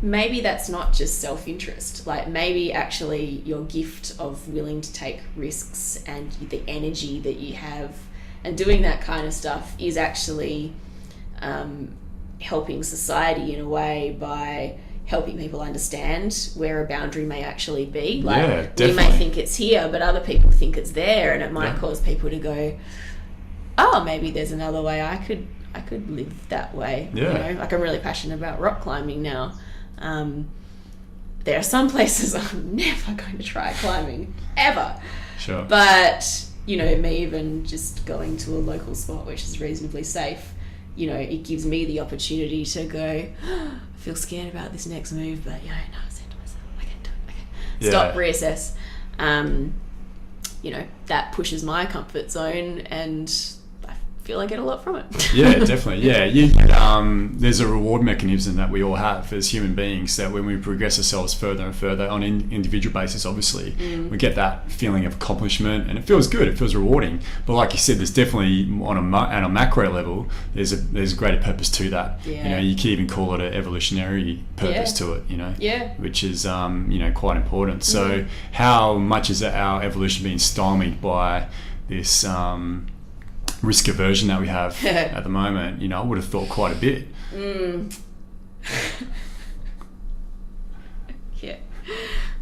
maybe that's not just self-interest. Like, maybe actually your gift of willing to take risks and the energy that you have and doing that kind of stuff is actually helping society in a way by helping people understand where a boundary may actually be. Like, we may think it's here, but other people think it's there, and it might cause people to go, oh, maybe there's another way I could live that way. Like, I'm really passionate about rock climbing now. There are some places I'm never going to try climbing ever. Sure. But me even just going to a local spot which is reasonably safe, it gives me the opportunity to go, I feel scared about this next move, but no, I said to myself, I can do it. Stop, reassess. That pushes my comfort zone, and feel I get a lot from it. Yeah, definitely. Yeah, there's a reward mechanism that we all have as human beings, that when we progress ourselves further and further on an individual basis, obviously, we get that feeling of accomplishment, and it feels good. It feels rewarding. But like you said, there's definitely on a macro level, there's a greater purpose to that. Yeah. You can even call it an evolutionary purpose to it. Which is quite important. So how much is our evolution being stymied by this? Risk aversion that we have at the moment, I would have thought quite a bit. Yeah,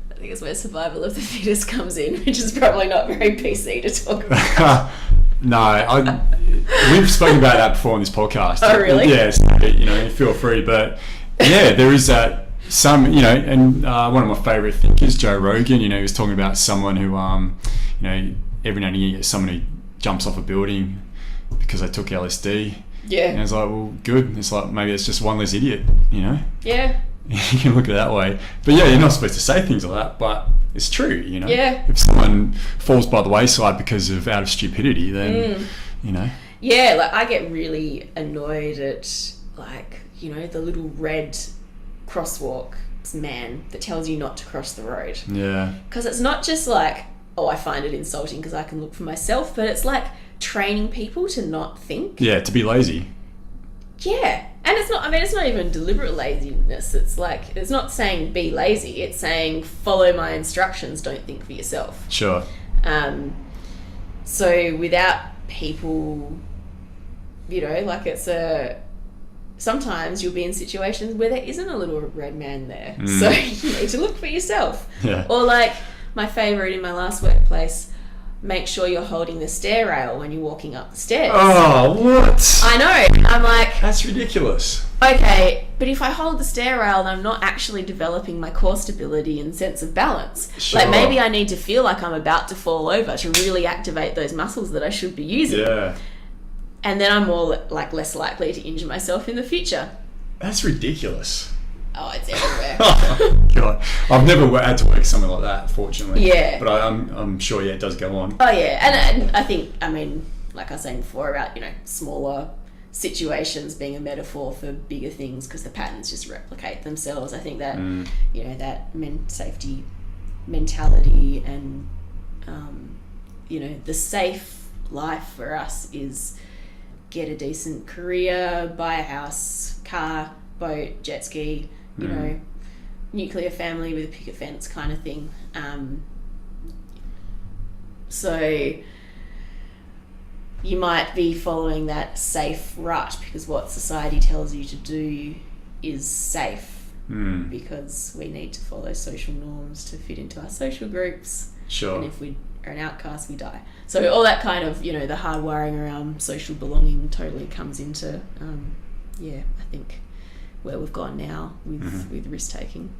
I think it's where survival of the fittest comes in, which is probably not very PC to talk about. No, we've spoken about that before on this podcast. Oh, really? Yes, feel free. But there is that some, and one of my favourite thinkers, Joe Rogan, he was talking about someone who, every now and again you get someone who jumps off a building because they took LSD. Yeah. And it's like, well, good. It's like, maybe it's just one less idiot, Yeah. You can look at it that way. But you're not supposed to say things like that, but it's true, Yeah. If someone falls by the wayside because of out of stupidity, then, Yeah, like, I get really annoyed at, like, the little red crosswalk man that tells you not to cross the road. Yeah. Because it's not just like, oh, I find it insulting because I can look for myself, but it's like training people to not think. Yeah, to be lazy. Yeah. And it's not even deliberate laziness. It's like, it's not saying be lazy. It's saying follow my instructions, don't think for yourself. Sure. So without people, sometimes you'll be in situations where there isn't a little red man there. So you need to look for yourself. Yeah. Or like, my favourite in my last workplace, make sure you're holding the stair rail when you're walking up the stairs. Oh, what? I know. I'm like, that's ridiculous. Okay, but if I hold the stair rail, then I'm not actually developing my core stability and sense of balance. Sure. Like, maybe I need to feel like I'm about to fall over to really activate those muscles that I should be using. Yeah. And then I'm less likely to injure myself in the future. That's ridiculous. Oh, it's everywhere. Oh, God. I've never had to work something like that, fortunately. Yeah. But I'm sure, it does go on. Oh, yeah. And I think, like I was saying before about, smaller situations being a metaphor for bigger things because the patterns just replicate themselves. I think that, that safety mentality and, the safe life for us is get a decent career, buy a house, car, boat, jet ski, nuclear family with a picket fence kind of thing. So you might be following that safe rut because what society tells you to do is safe. because we need to follow social norms to fit into our social groups. Sure. And if we are an outcast, we die. So all that kind of, the hard wiring around social belonging totally comes into, I think where we've gone now with risk taking.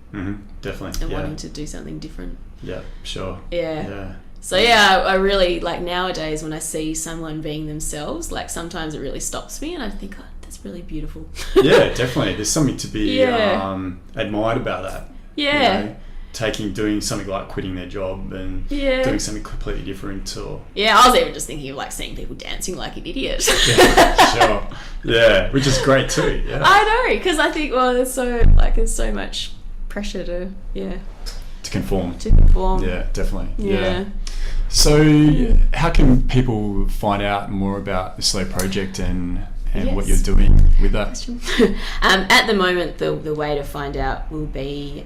Definitely. And wanting to do something different. Yeah, sure. Yeah. So I really, like, nowadays when I see someone being themselves, like, sometimes it really stops me and I think, oh, that's really beautiful. Yeah, definitely. There's something to be admired about that. Yeah. Doing something like quitting their job and doing something completely different, or I was even just thinking of, like, seeing people dancing like an idiot. Sure. Yeah, which is great too. Yeah, I know, because I think, well, there's so much pressure to conform. Yeah, definitely. Yeah. So how can people find out more about the Slow Project and what you're doing with that? At the moment, the way to find out will be,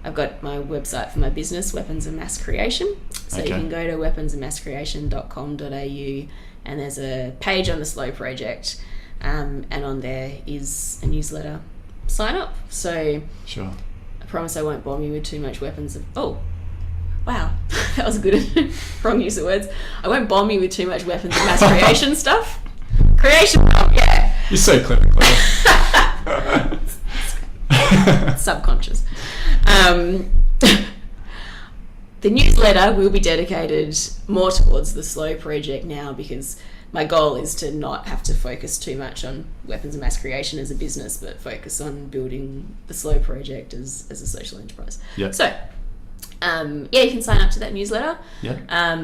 I've got my website for my business, Weapons of Mass Creation. So you can go to weaponsofmasscreation.com.au and there's a page on the Slow Project, and on there is a newsletter sign up. So sure. I promise I won't bomb you with too much weapons of... Oh, wow. That was good. Wrong use of words. I won't bomb you with too much weapons of mass creation stuff. Creation bomb, yeah. You're so clever, Claire. Subconscious. The newsletter will be dedicated more towards the Slow Project now, because my goal is to not have to focus too much on Weapons of Mass Creation as a business, but focus on building the Slow Project as a social enterprise. Yeah. So, you can sign up to that newsletter. Yeah.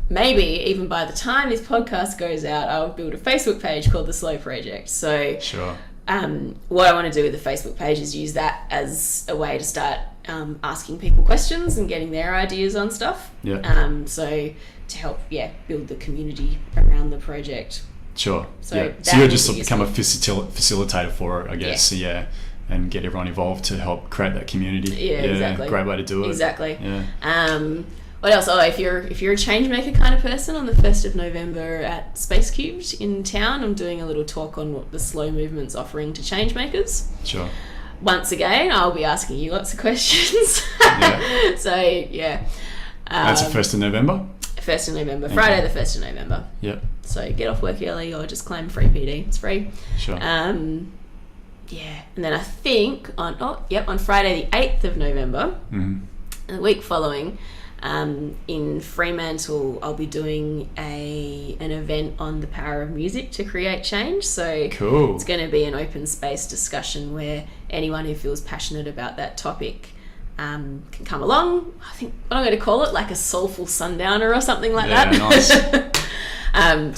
Maybe even by the time this podcast goes out, I'll build a Facebook page called the Slow Project. So, sure. What I want to do with the Facebook page is use that as a way to start asking people questions and getting their ideas on stuff. Yeah. So to help, build the community around the project. Sure. So, you're just become a facilitator for it, I guess. Yeah. And get everyone involved to help create that community. Yeah, exactly. Great way to do it. Exactly. Yeah. What else? Oh, if you're a change maker kind of person, on the 1st of November at Space Cubed in town, I'm doing a little talk on what the slow movement's offering to change makers. Sure. Once again, I'll be asking you lots of questions. Yeah. So, yeah. That's the 1st of November? 1st of November. Friday the 1st of November. Yep. So get off work early or just claim free PD. It's free. Sure. And then I think on Friday the 8th of November, the week following, in Fremantle, I'll be doing an event on the power of music to create change. So cool. It's going to be an open space discussion where anyone who feels passionate about that topic can come along. I think what I'm going to call it, like a soulful sundowner or something like that. Nice.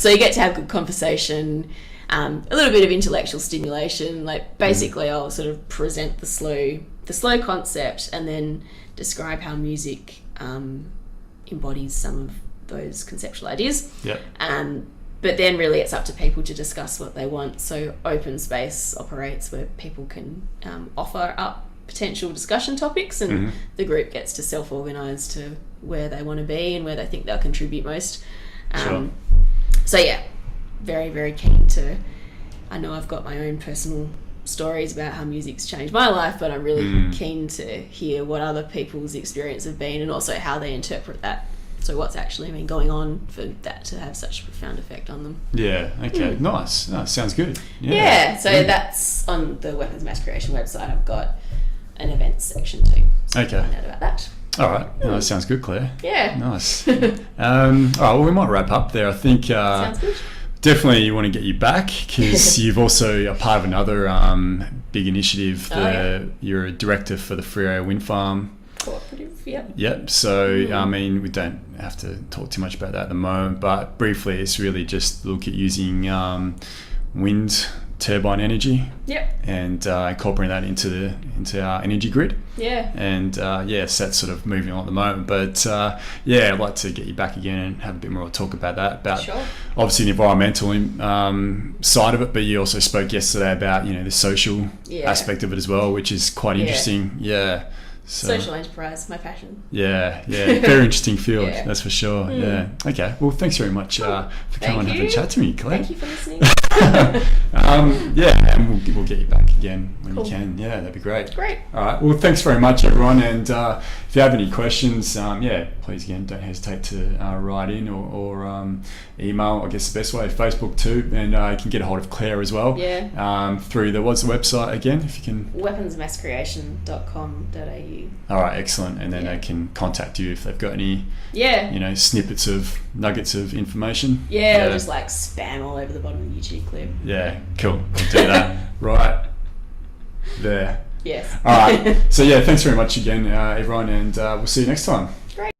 So you get to have good conversation, a little bit of intellectual stimulation. Like basically, I'll sort of present the slow concept and then describe how music embodies some of those conceptual ideas. Yep. But then really it's up to people to discuss what they want. So open space operates where people can offer up potential discussion topics, and the group gets to self-organise to where they want to be and where they think they'll contribute most. Sure. So very, very keen to... I know I've got my own personal stories about how music's changed my life, but I'm really keen to hear what other people's experience have been and also how they interpret that. So what's actually been going on for that to have such a profound effect on them. Yeah, okay, nice. No, sounds good. So that's on the Weapons Mass Creation website. I've got an events section too. So okay. Find out about that. All right, no, that sounds good, Claire. Yeah. Nice. All right, well, we might wrap up there. I think sounds good. Definitely you want to get you back because you've also a part of another big initiative. You're a director for the Freo Wind Farm. Cooperative, yep. Yep. So, I mean, we don't have to talk too much about that at the moment, but briefly, it's really just look at using wind turbine energy. Yep. And incorporating that into our energy grid. Yeah. And so that's sort of moving on at the moment. But I'd like to get you back again and have a bit more talk about that. About obviously the environmental side of it, but you also spoke yesterday about the social aspect of it as well, which is quite interesting. Yeah. So, social enterprise, my passion. Yeah, very interesting field, that's for sure. Yeah. Okay. Well, thanks very much for coming and having a chat to me, Claire. Thank you for listening. Yeah, and we'll get you back again when Cool. you can. Yeah, that'd be great. Great. All right. Well, thanks very much, everyone. And if you have any questions, please again don't hesitate to write in or email. I guess the best way, Facebook too, and you can get a hold of Claire as well. Yeah. Through what's the website again? If you can. weaponsmasscreation.com.au. All right, excellent. And then they can contact you if they've got any, snippets of nuggets of information. Yeah, or just like spam all over the bottom of the YouTube clip. Yeah, cool. We'll do that. Right there. Yes. All right. So thanks very much again, everyone, and we'll see you next time.